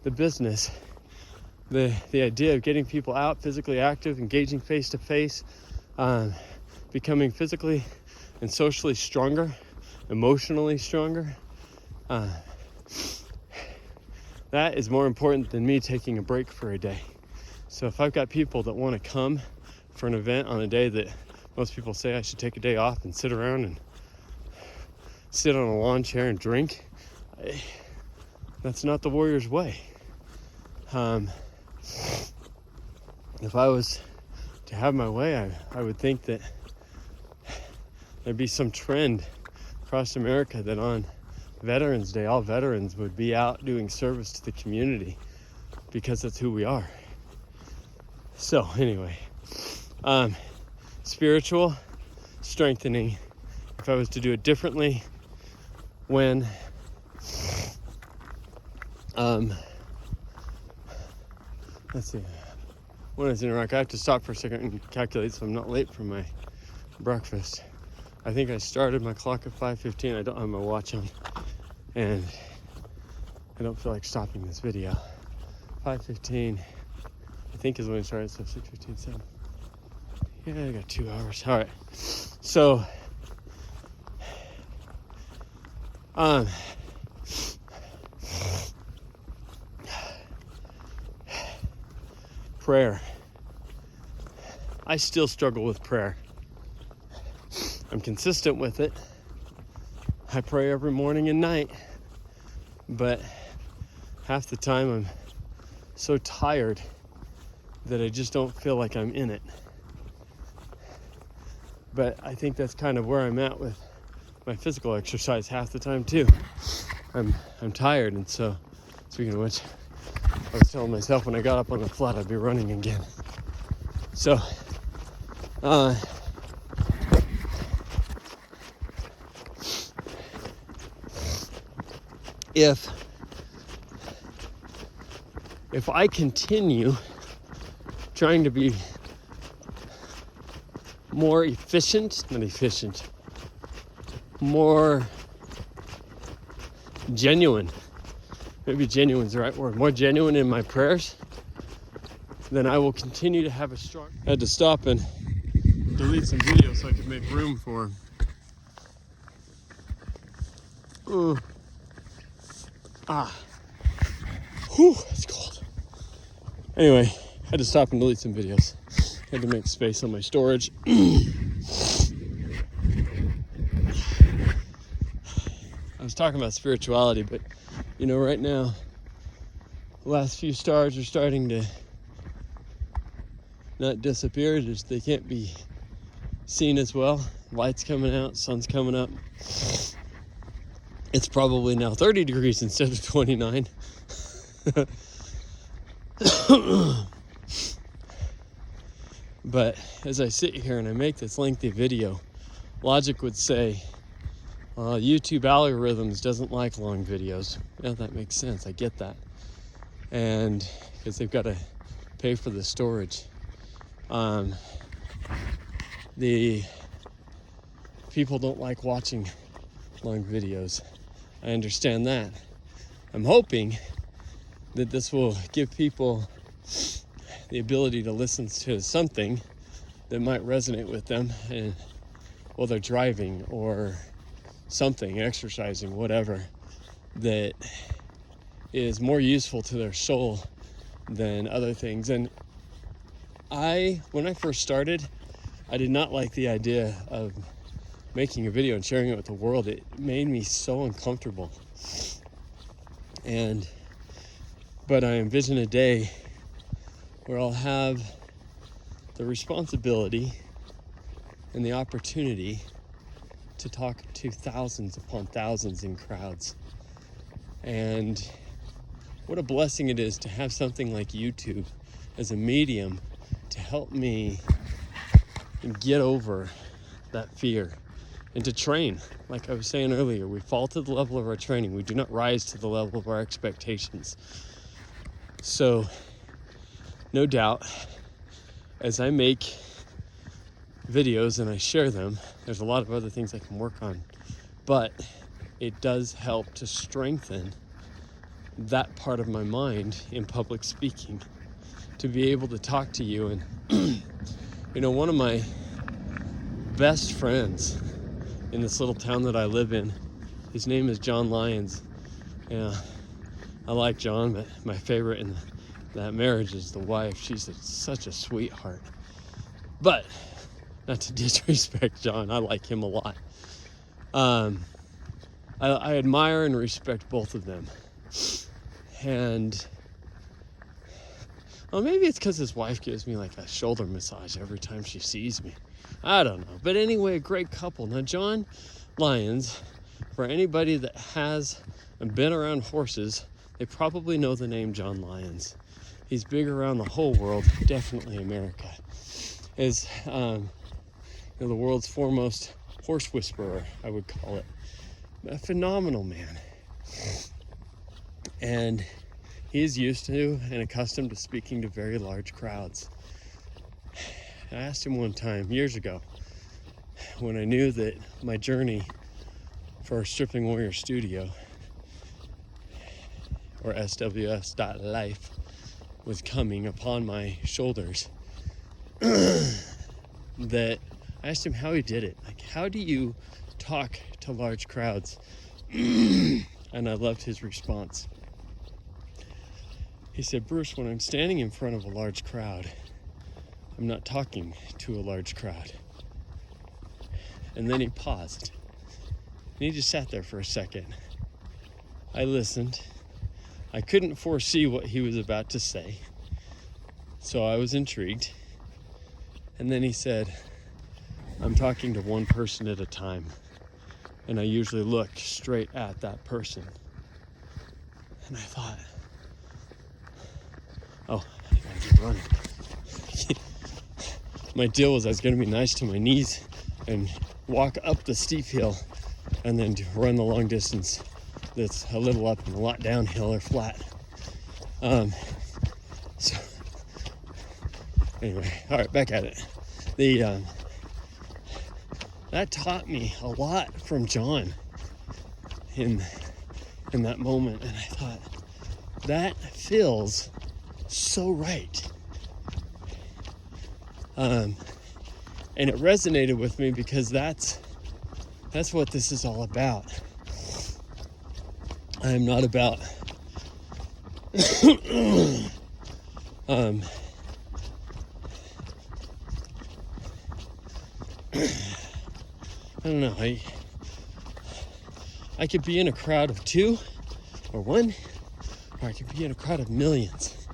The business, the idea of getting people out, physically active, engaging face to face, becoming physically and socially stronger, emotionally stronger, that is more important than me taking a break for a day. So if I've got people that want to come for an event on a day that most people say I should take a day off and sit around and sit on a lawn chair and drink, that's not the warrior's way. If I was to have my way, I would think that there'd be some trend across America that on Veterans Day, all veterans would be out doing service to the community, because that's who we are. So anyway, spiritual strengthening, if I was to do it differently, when let's see, when I was in Iraq, I have to stop for a second and calculate so I'm not late for my breakfast. I think I started my clock at 5:15. I don't have my watch on, and I don't feel like stopping this video. 5:15, I think, is when I started, so 6:15, 7. Yeah, I got 2 hours. All right. So, prayer. I still struggle with prayer. I'm consistent with it. I pray every morning and night, but half the time I'm so tired that I just don't feel like I'm in it. But I think that's kind of where I'm at with my physical exercise half the time too. I'm tired, and so speaking of which, I was telling myself when I got up on the flat I'd be running again. So if I continue trying to be more more genuine, maybe genuine is the right word, more genuine in my prayers, then I will continue to have a strong... I had to stop and delete some videos so I could make room for them. Whew, it's cold. Anyway, I had to stop and delete some videos. Had to make space on my storage. I was talking about spirituality, but you know, right now, the last few stars are starting to not disappear, just they can't be seen as well. Light's coming out, sun's coming up. It's probably now 30 degrees instead of 29. But as I sit here and I make this lengthy video, logic would say, YouTube algorithms doesn't like long videos. Yeah, that makes sense. I get that. And because they've got to pay for the storage. The people don't like watching long videos. I understand that. I'm hoping that this will give people the ability to listen to something that might resonate with them and while they're driving or something, exercising, whatever, that is more useful to their soul than other things. And when I first started, I did not like the idea of making a video and sharing it with the world. It made me so uncomfortable. But I envision a day where I'll have the responsibility and the opportunity to talk to thousands upon thousands in crowds. And what a blessing it is to have something like YouTube as a medium to help me get over that fear and to train. Like I was saying earlier, we fall to the level of our training. We do not rise to the level of our expectations. So, no doubt, as I make videos and I share them, there's a lot of other things I can work on. But it does help to strengthen that part of my mind in public speaking, to be able to talk to you. And you know, one of my best friends in this little town that I live in, his name is John Lyons. Yeah, I like John, but my favorite in that marriage is the wife. She's such a sweetheart. But not to disrespect John, I like him a lot. I admire and respect both of them. And well, maybe it's because his wife gives me like a shoulder massage every time she sees me. I don't know. But anyway, a great couple. Now, John Lyons, for anybody that has been around horses, they probably know the name John Lyons. He's big around the whole world, definitely America. Is the world's foremost horse whisperer, I would call it. A phenomenal man. And he is used to and accustomed to speaking to very large crowds. I asked him one time, years ago, when I knew that my journey for Stripling Warrior Studio, or SWS.LIFE, was coming upon my shoulders, that I asked him how he did it. Like, how do you talk to large crowds? And I loved his response. He said, Bruce, when I'm standing in front of a large crowd, I'm not talking to a large crowd. And then he paused. And he just sat there for a second. I listened. I couldn't foresee what he was about to say. So I was intrigued. And then he said, I'm talking to one person at a time. And I usually look straight at that person. And I thought, oh, I gotta keep running. My deal was I was gonna be nice to my knees and walk up the steep hill and then run the long distance that's a little up and a lot downhill or flat. So anyway, all right, back at it. That taught me a lot from John in that moment, and I thought, that feels so right. And it resonated with me because that's what this is all about. I am not about I don't know, I could be in a crowd of 2 or 1, or I could be in a crowd of millions.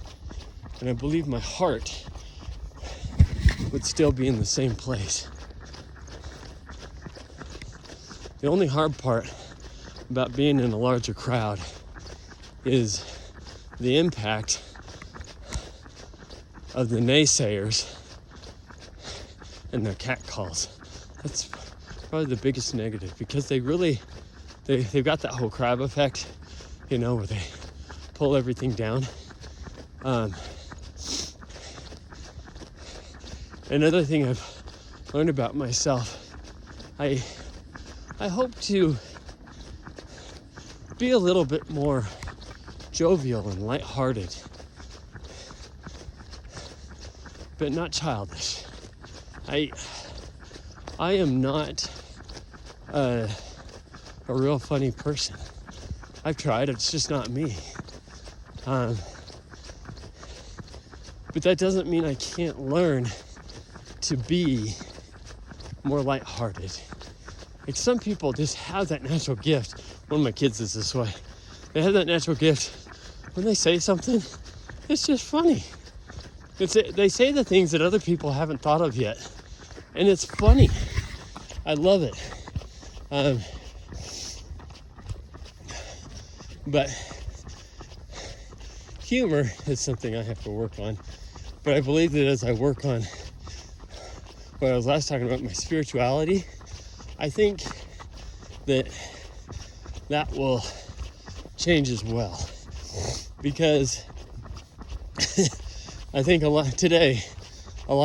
And I believe my heart would still be in the same place. The only hard part about being in a larger crowd is the impact of the naysayers and their catcalls. That's probably the biggest negative, because they've got that whole crab effect, you know, where they pull everything down. Another thing I've learned about myself, I hope to be a little bit more jovial and lighthearted, but not childish. I am not a real funny person. I've tried, it's just not me. But that doesn't mean I can't learn to be more lighthearted. Like, some people just have that natural gift. One of my kids is this way. They have that natural gift. When they say something, it's just funny. They say the things that other people haven't thought of yet. And it's funny. I love it. But humor is something I have to work on. But I believe that as I work on what I was last talking about, my spirituality, I think that will change as well. Because I think a lot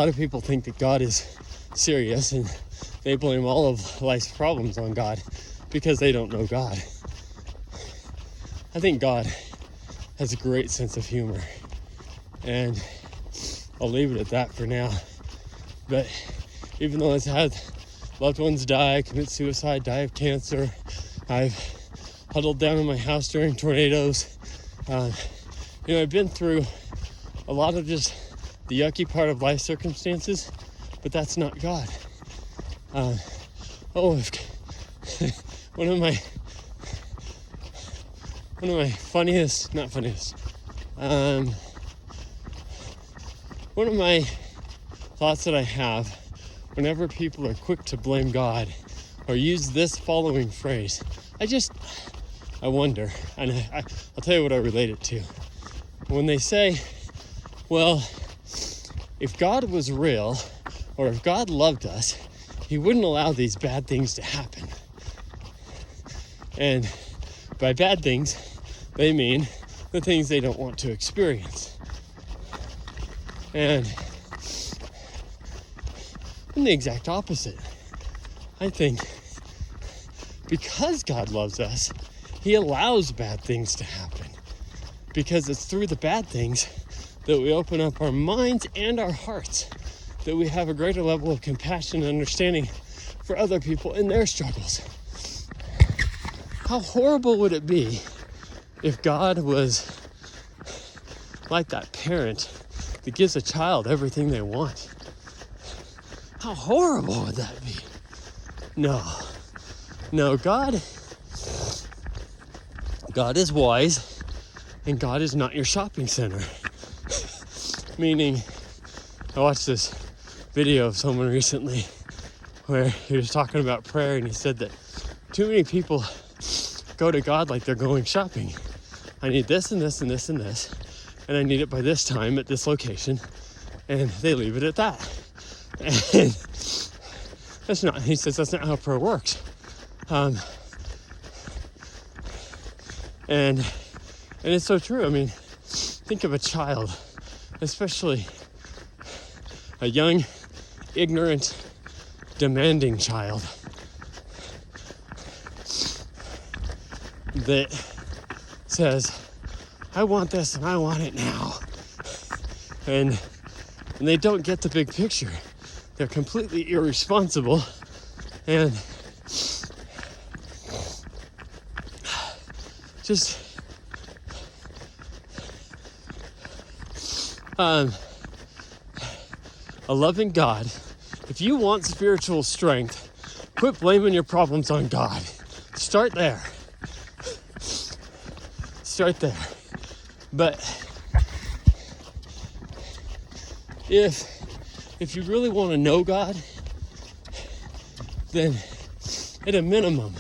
of people think that God is serious, and they blame all of life's problems on God because they don't know God. I think God has a great sense of humor, and I'll leave it at that for now. But even though I've had loved ones die, commit suicide, die of cancer, I've huddled down in my house during tornadoes, I've been through a lot of just the yucky part of life circumstances, but that's not God. One of my one of my thoughts that I have whenever people are quick to blame God or use this following phrase, I wonder, and I'll tell you what I relate it to. When they say, well, if God was real, or if God loved us, he wouldn't allow these bad things to happen. And by bad things, they mean the things they don't want to experience. And I'm the exact opposite. I think because God loves us, he allows bad things to happen. Because it's through the bad things that we open up our minds and our hearts, that we have a greater level of compassion and understanding for other people in their struggles. How horrible would it be if God was like that parent that gives a child everything they want? How horrible would that be? No, God is wise, and God is not your shopping center. Meaning, I watched this video of someone recently where he was talking about prayer, and he said that too many people go to God like they're going shopping. I need this and this and this and this, and I need it by this time at this location, and they leave it at that. And that's not, he says that's not how prayer works. And it's so true. I mean, think of a child, especially a young, ignorant, demanding child that says, I want this and I want it now. And they don't get the big picture. They're completely irresponsible, and just a loving God. If you want spiritual strength, quit blaming your problems on God. Start there. Start there. But if you really want to know God, then at a minimum,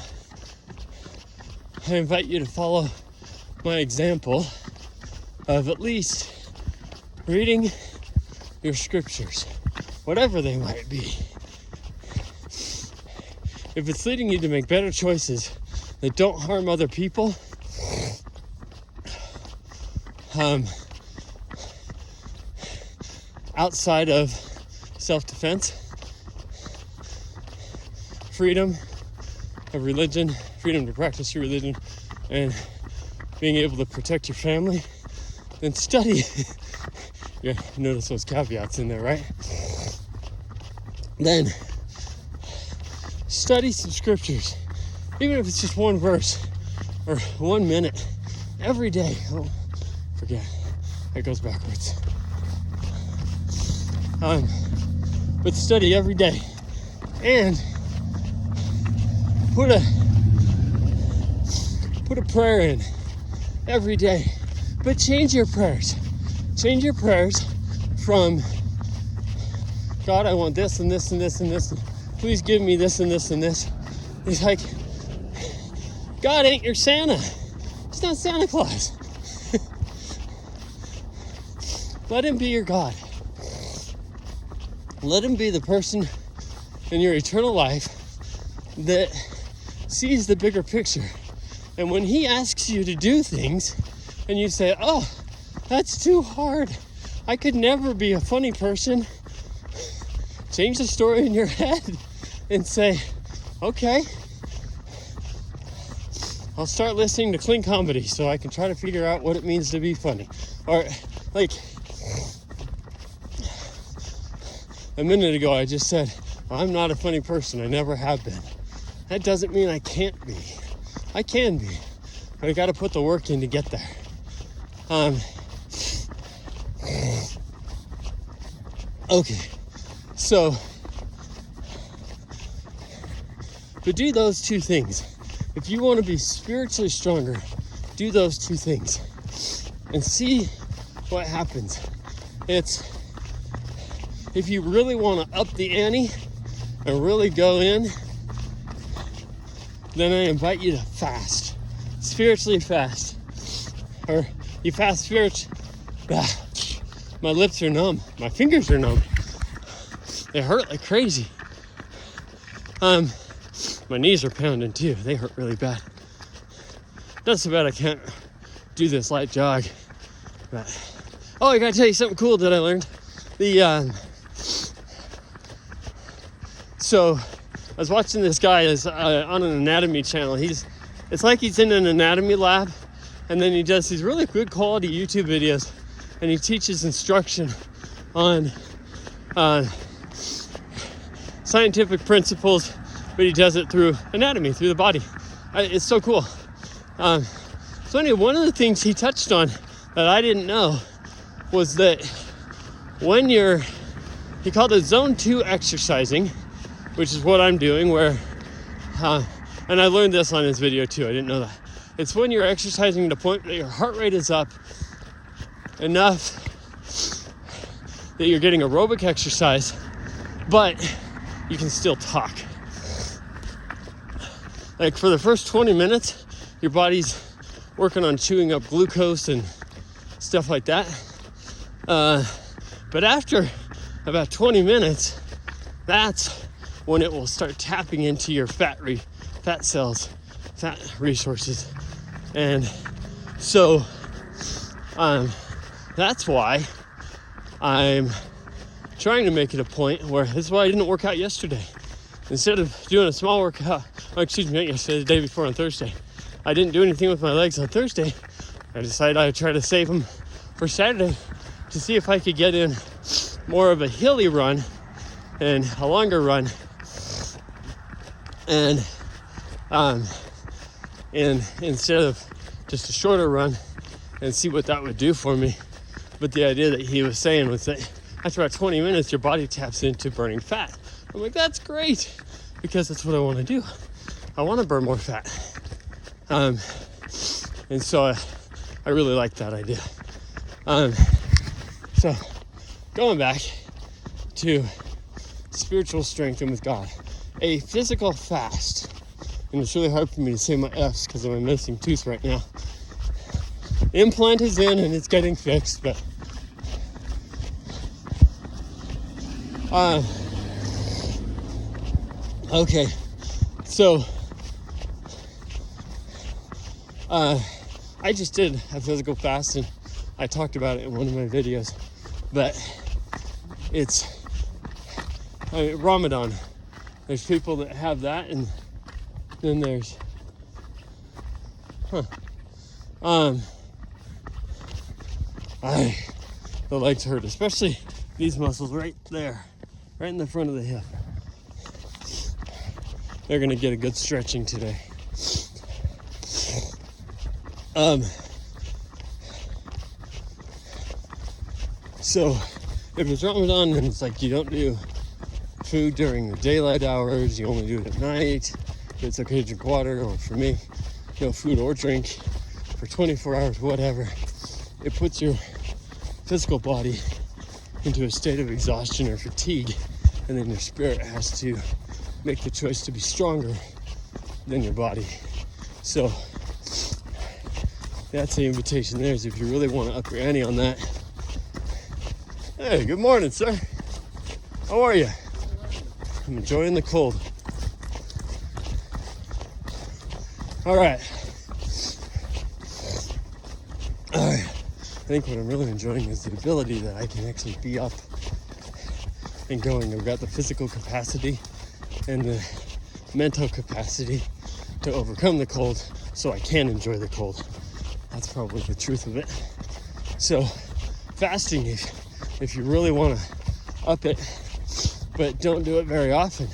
I invite you to follow my example of at least reading your scriptures, whatever they might be. If it's leading you to make better choices that don't harm other people, outside of self-defense, freedom of religion, freedom to practice your religion, and being able to protect your family, then study. Yeah, notice those caveats in there, right? Then study some scriptures, even if it's just one verse or 1 minute every day. Oh, forget, that goes backwards. But study every day and put a prayer in every day. But change your prayers. Change your prayers from, God, I want this and this and this and this. Please give me this and this and this. It's like, God ain't your Santa. He's not Santa Claus. Let him be your God. Let him be the person in your eternal life that sees the bigger picture. And when he asks you to do things and you say, oh, that's too hard, I could never be a funny person, change the story in your head and say, okay, I'll start listening to clean comedy so I can try to figure out what it means to be funny. Or like a minute ago I just said, I'm not a funny person, I never have been. That doesn't mean I can't be. I can be, but I gotta put the work in to get there. Okay, so but do those two things. If you want to be spiritually stronger, do those two things and see what happens. It's, if you really want to up the ante and really go in, then I invite you to fast, spiritually fast. Or you fast spiritually. My lips are numb. My fingers are numb. They hurt like crazy. My knees are pounding too. They hurt really bad. Not so bad I can't do this light jog. But, oh, I gotta tell you something cool that I learned. So I was watching this guy on an anatomy channel. It's like he's in an anatomy lab, and then he does these really good quality YouTube videos, and he teaches instruction on scientific principles, but he does it through anatomy, through the body. It's so cool. So anyway, one of the things he touched on that I didn't know was that when he called it zone 2 exercising, which is what I'm doing, where, and I learned this on his video too, I didn't know that. It's when you're exercising to the point that your heart rate is up enough that you're getting aerobic exercise, but you can still talk. Like for the first 20 minutes, your body's working on chewing up glucose and stuff like that. But after about 20 minutes, that's when it will start tapping into your fat cells, fat resources. And so that's why I'm trying to make it a point where, this is why I didn't work out yesterday. Instead of doing a small workout, not yesterday, the day before on Thursday, I didn't do anything with my legs on Thursday. I decided I'd try to save them for Saturday to see if I could get in more of a hilly run and a longer run, and instead of just a shorter run, and see what that would do for me. But the idea that he was saying was that after about 20 minutes, your body taps into burning fat. I'm like, that's great, because that's what I want to do. I want to burn more fat. And so I really like that idea. So going back to spiritual strength and with God, a physical fast, and it's really hard for me to say my F's because of my missing tooth right now. Implant is in and it's getting fixed, but okay, so I just did a physical fast, and I talked about it in one of my videos, but it's Ramadan. There's people that have that, and then there's the legs hurt, especially these muscles right there, right in the front of the hip. They're gonna get a good stretching today. So if it's Ramadan and it's like you don't do food during the daylight hours, you only do it at night, it's okay to drink water, or for me, no food or drink for 24 hours, whatever, it puts your physical body into a state of exhaustion or fatigue, and then your spirit has to make the choice to be stronger than your body. So that's the invitation there, is if you really want to up your ante on that. Hey, good morning, sir. How are you? I'm enjoying the cold. All right. I think what I'm really enjoying is the ability that I can actually be up and going. I've got the physical capacity and the mental capacity to overcome the cold, so I can enjoy the cold. That's probably the truth of it. So fasting, if you really want to up it, but don't do it very often.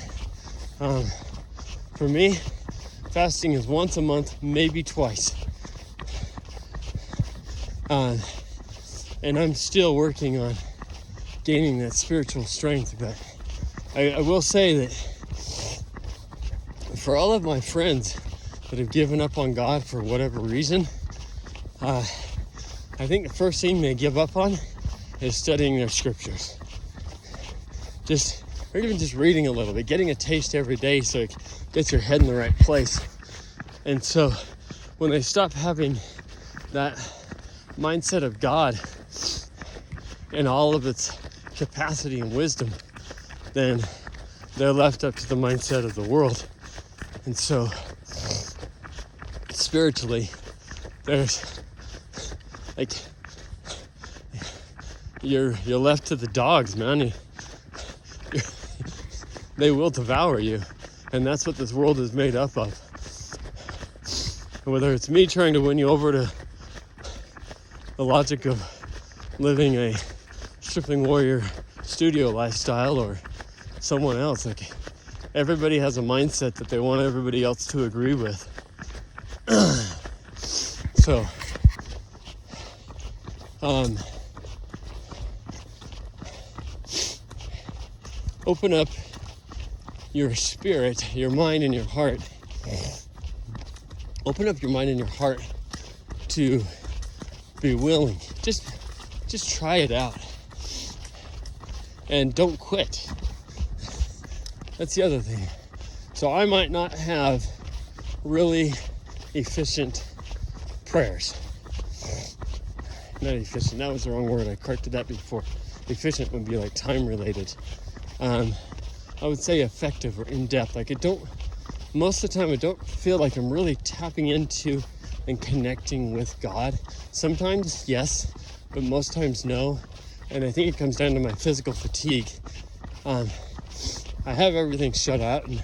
For me, fasting is once a month, maybe twice. And I'm still working on gaining that spiritual strength, but I will say that for all of my friends that have given up on God for whatever reason, I think the first thing they give up on is studying their scriptures. Or even just reading a little bit, getting a taste every day so it gets your head in the right place. And so when they stop having that mindset of God and all of its capacity and wisdom, then they're left up to the mindset of the world. And so spiritually, there's like, you're left to the dogs, man. They will devour you, and that's what this world is made up of. And whether it's me trying to win you over to the logic of living a stripling warrior studio lifestyle, or someone else, like, everybody has a mindset that they want everybody else to agree with. So open up your spirit, your mind, and your heart. Open up your mind and your heart to be willing. Just try it out. and don't quit. That's the other thing. So I might not have really efficient prayers. Not efficient, that was the wrong word. I corrected that before. Efficient would be like time related. I would say effective or in-depth. Like most of the time I don't feel like I'm really tapping into and connecting with God. Sometimes yes, but most times no. And I think it comes down to my physical fatigue. I have everything shut out and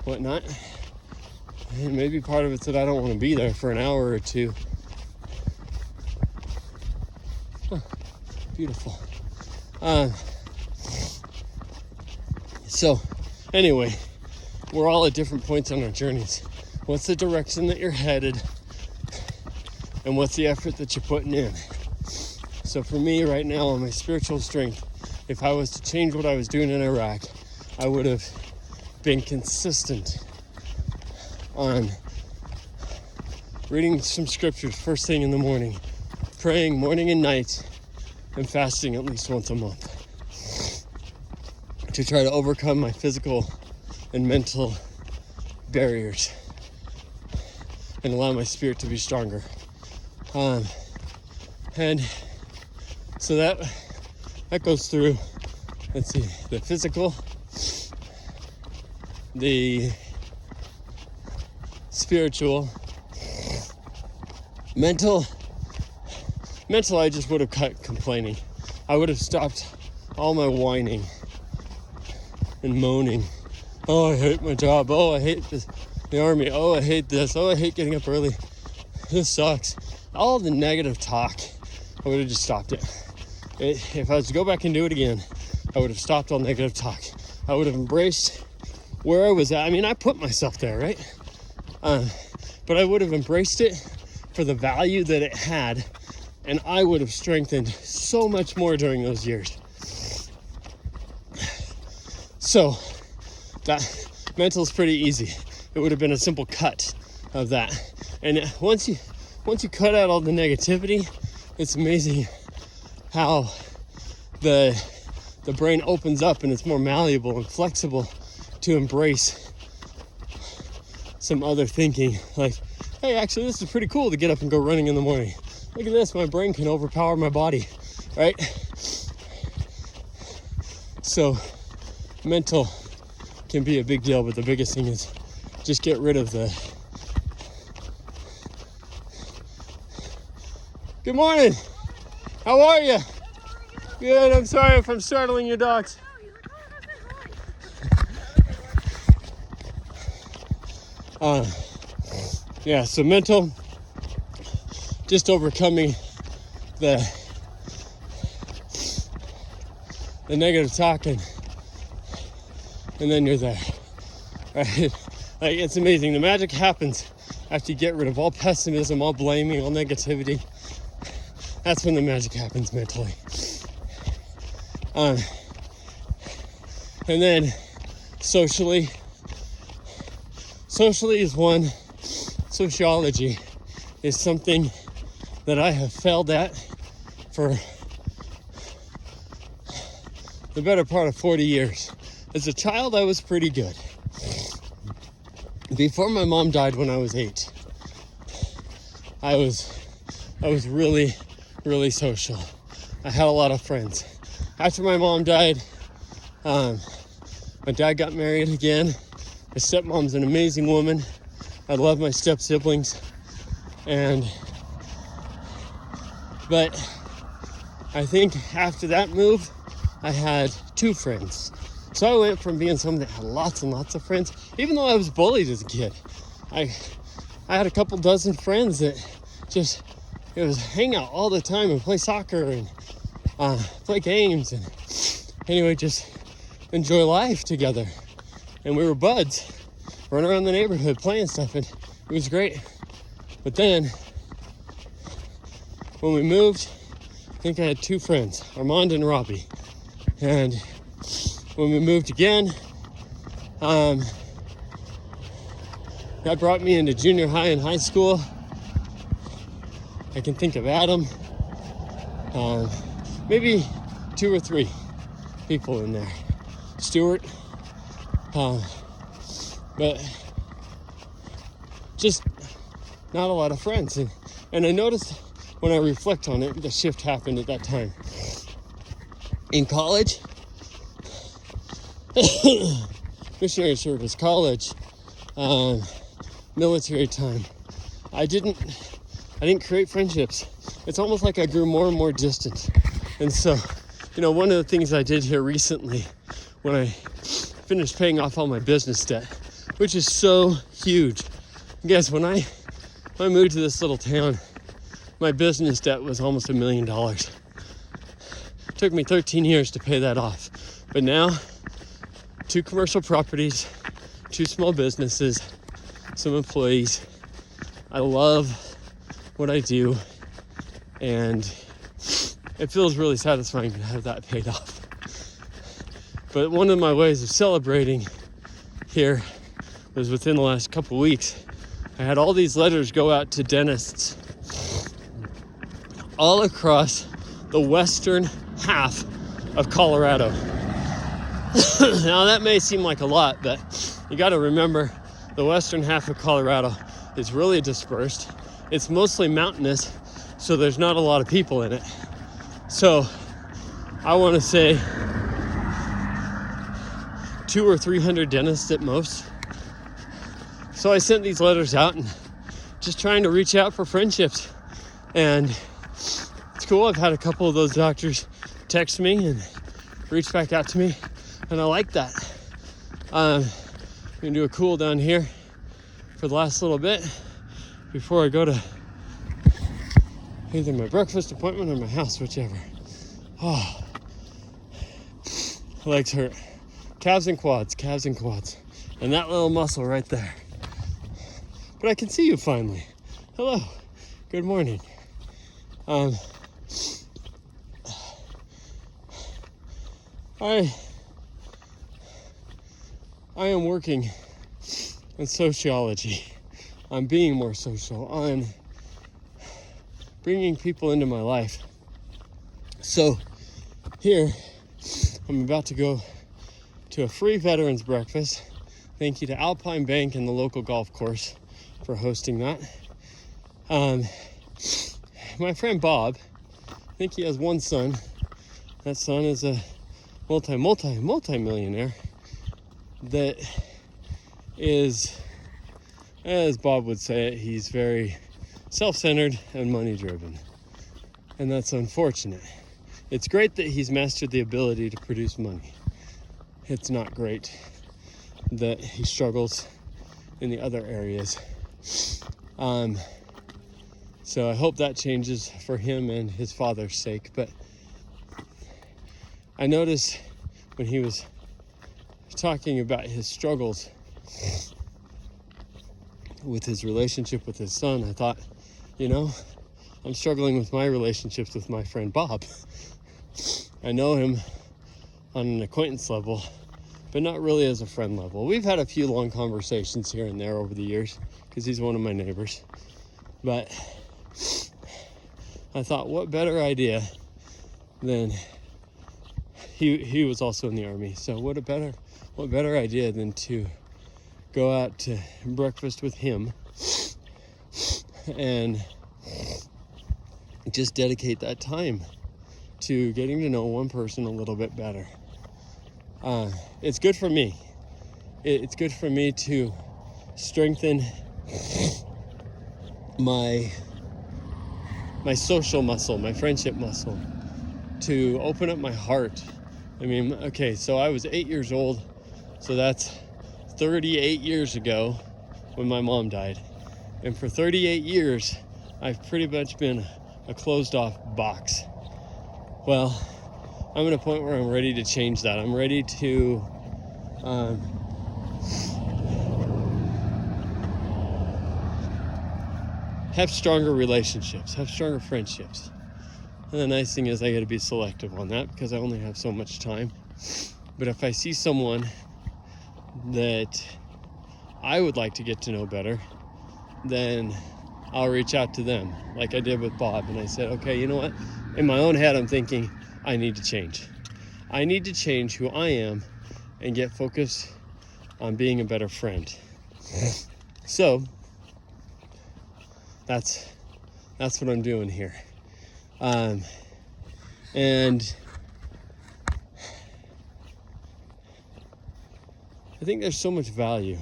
whatnot. And maybe part of it's that I don't want to be there for an hour or two. Huh, beautiful. So anyway, we're all at different points on our journeys. What's the direction that you're headed? And what's the effort that you're putting in? So for me right now, on my spiritual strength, if I was to change what I was doing in Iraq, I would have been consistent on reading some scriptures first thing in the morning, praying morning and night, and fasting at least once a month to try to overcome my physical and mental barriers and allow my spirit to be stronger. And so that goes through, let's see, the physical, the spiritual, mental, I just would have cut complaining. I would have stopped all my whining and moaning. Oh, I hate my job. Oh, I hate the army. Oh, I hate this. Oh, I hate getting up early. This sucks. All the negative talk, I would have just stopped it. If I was to go back and do it again, I would have stopped all negative talk. I would have embraced where I was at. I mean, I put myself there, right? But I would have embraced it for the value that it had, and I would have strengthened so much more during those years. So that mental is pretty easy. It would have been a simple cut of that. And once you cut out all the negativity, it's amazing how the brain opens up and it's more malleable and flexible to embrace some other thinking. Like, hey, actually, this is pretty cool to get up and go running in the morning. Look at this, my brain can overpower my body, right? So mental can be a big deal, but the biggest thing is just get rid of the... Good morning. How are you? Good. I'm sorry if I'm startling your dogs. Yeah, so mental, just overcoming the negative talking, and then you're there, right? Like, it's amazing. The magic happens after you get rid of all pessimism, all blaming, all negativity. That's when the magic happens mentally. And then socially is one. Sociology is something that I have failed at for the better part of 40 years. As a child, I was pretty good. Before my mom died when I was 8, I was really, really social. I had a lot of friends. After my mom died, my dad got married again. My stepmom's an amazing woman. I love my step siblings, but I think after that move, I had 2 friends. So I went from being someone that had lots and lots of friends, even though I was bullied as a kid. I had a couple dozen friends that it was hang out all the time and play soccer and play games and anyway, just enjoy life together. And we were buds. Run around the neighborhood playing stuff, and it was great. But then when we moved, I think I had 2 friends, Armand and Robbie. And when we moved again, that brought me into junior high and high school. I can think of Adam, maybe 2 or 3. people in there. Stuart, but just not a lot of friends. And I noticed when I reflect on it, the shift happened at that time. In college, missionary service, college, military time, I didn't create friendships. It's almost like I grew more and more distant. And so, one of the things I did here recently when I finished paying off all my business debt, which is so huge. Guys, when I moved to this little town, my business debt was almost $1 million. It took me 13 years to pay that off. But now, 2 commercial properties, 2 small businesses, some employees. I love what I do, and it feels really satisfying to have that paid off. But one of my ways of celebrating here was within the last couple weeks. I had all these letters go out to dentists all across the western half of Colorado. Now that may seem like a lot, but you got to remember the western half of Colorado is really dispersed. It's mostly mountainous, so there's not a lot of people in it. So I want to say 200 or 300 dentists at most. So I sent these letters out and just trying to reach out for friendships. And it's cool. I've had a couple of those doctors text me and reach back out to me, and I like that. I'm gonna do a cool down here for the last little bit before I go to either my breakfast appointment or my house, whichever. Oh, legs hurt. Calves and quads. And that little muscle right there. But I can see you finally. Hello. Good morning. I am working on sociology. I'm being more social. I'm bringing people into my life. So here, I'm about to go to a free veterans breakfast. Thank you to Alpine Bank and the local golf course for hosting that. My friend Bob, I think he has one son. That son is a multi-millionaire that is, as Bob would say it, he's very self-centered and money-driven. And that's unfortunate. It's great that he's mastered the ability to produce money. It's not great that he struggles in the other areas. So I hope that changes for him and his father's sake. But I noticed when he was talking about his struggles with his relationship with his son, I thought, I'm struggling with my relationships with my friend Bob. I know him on an acquaintance level, but not really as a friend level. We've had a few long conversations here and there over the years because he's one of my neighbors. But I thought, what better idea than he was also in the Army. So what better idea than to go out to breakfast with him and just dedicate that time to getting to know one person a little bit better. It's good for me. It's good for me to strengthen my social muscle, my friendship muscle, to open up my heart. I mean, okay, so I was 8 years old, so that's 38 years ago when my mom died. And for 38 years, I've pretty much been a closed off box. Well, I'm at a point where I'm ready to change that. I'm ready to have stronger relationships, have stronger friendships. And the nice thing is I got to be selective on that because I only have so much time. But if I see someone that I would like to get to know better, then I'll reach out to them like I did with Bob. And I said, okay, you know what? In my own head, I'm thinking I need to change. I need to change who I am and get focused on being a better friend. So that's what I'm doing here. And I think there's so much value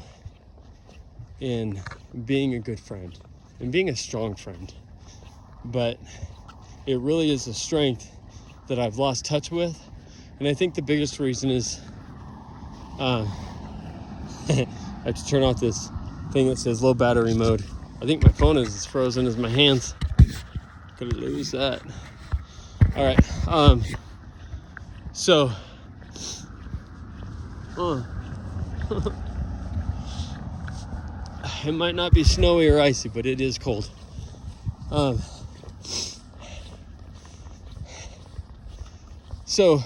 in being a good friend and being a strong friend. But it really is a strength that I've lost touch with. And I think the biggest reason is I have to turn off this thing that says low battery mode. I think my phone is as frozen as my hands. Gonna lose that. All right. So it might not be snowy or icy, but it is cold. So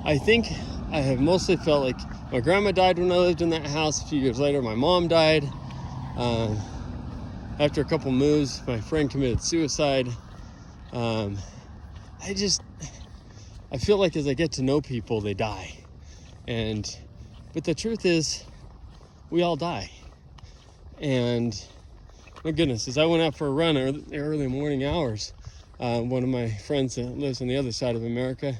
I think I have mostly felt like my grandma died when I lived in that house. A few years later, my mom died. After a couple moves, my friend committed suicide. I feel like as I get to know people, they die. But the truth is, we all die. And my goodness, as I went out for a run early morning hours, one of my friends that lives on the other side of America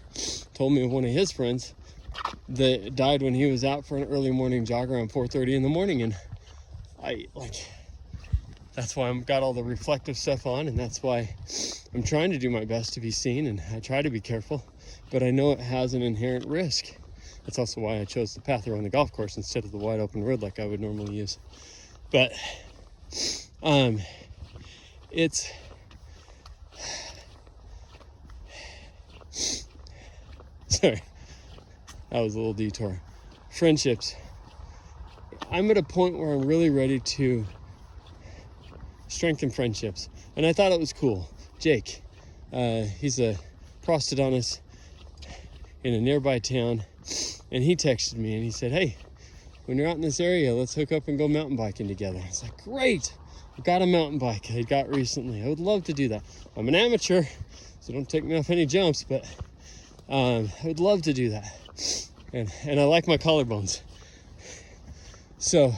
told me of one of his friends that died when he was out for an early morning jog around 4:30 in the morning. And that's why I've got all the reflective stuff on, and that's why I'm trying to do my best to be seen, and I try to be careful, but I know it has an inherent risk. That's also why I chose the path around the golf course instead of the wide open road like I would normally use. But it's sorry, that was a little detour. Friendships. I'm at a point where I'm really ready to strengthen friendships, and I thought it was cool. Jake, he's a prosthodontist in a nearby town, and he texted me and he said, "Hey, when you're out in this area, let's hook up and go mountain biking together." I was like, "Great, I've got a mountain bike I got recently. I would love to do that. I'm an amateur, so don't take me off any jumps, but I would love to do that, and I like my collarbones." So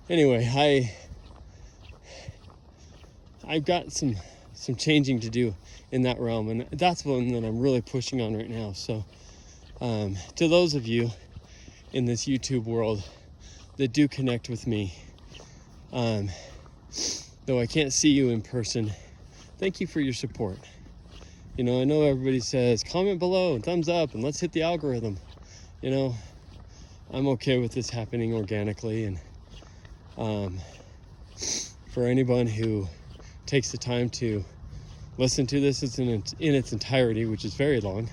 anyway, I've got some changing to do in that realm, and that's one that I'm really pushing on right now. So to those of you in this YouTube world that do connect with me, though I can't see you in person, thank you for your support. You know, I know everybody says comment below and thumbs up and let's hit the algorithm. You know, I'm okay with this happening organically, and for anyone who takes the time to listen to this in its entirety, which is very long,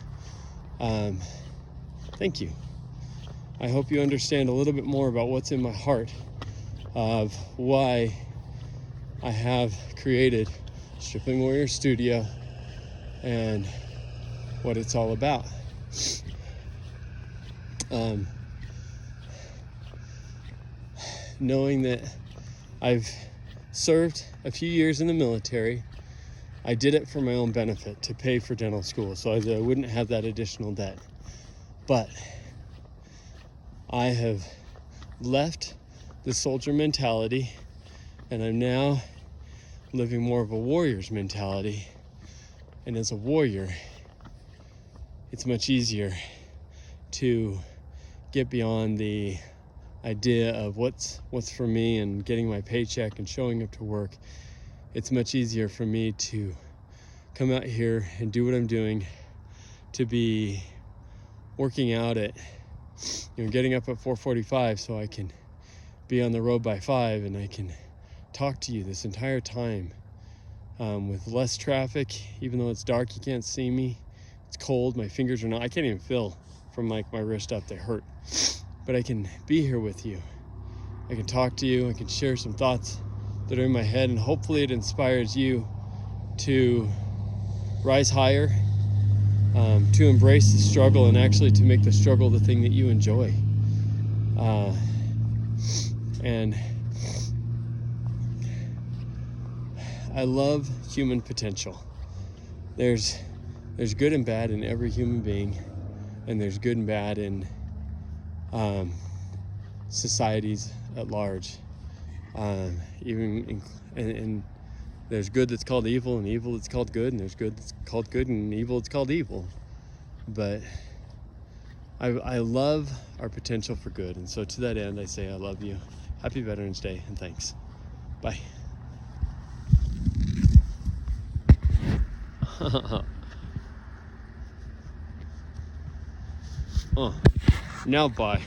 thank you. I hope you understand a little bit more about what's in my heart of why I have created Stripling Warrior Studio and what it's all about. Knowing that I've served a few years in the military, I did it for my own benefit, to pay for dental school, so I wouldn't have that additional debt. But I have left the soldier mentality, and I'm now living more of a warrior's mentality. And as a warrior, it's much easier to get beyond the idea of what's for me and getting my paycheck and showing up to work. It's much easier for me to come out here and do what I'm doing, to be working out at, getting up at 4:45 so I can be on the road by 5 and I can talk to you this entire time with less traffic. Even though it's dark, you can't see me. It's cold, my fingers are not, I can't even feel from like my wrist up, they hurt. But I can be here with you. I can talk to you, I can share some thoughts that are in my head, and hopefully it inspires you to rise higher, to embrace the struggle, and actually to make the struggle the thing that you enjoy. And I love human potential. There's good and bad in every human being, and there's good and bad in societies at large. And there's good that's called evil, and evil that's called good, and there's good that's called good, and evil that's called evil. But I love our potential for good, and so to that end, I say I love you. Happy Veterans Day, and thanks. Bye. Oh, now bye.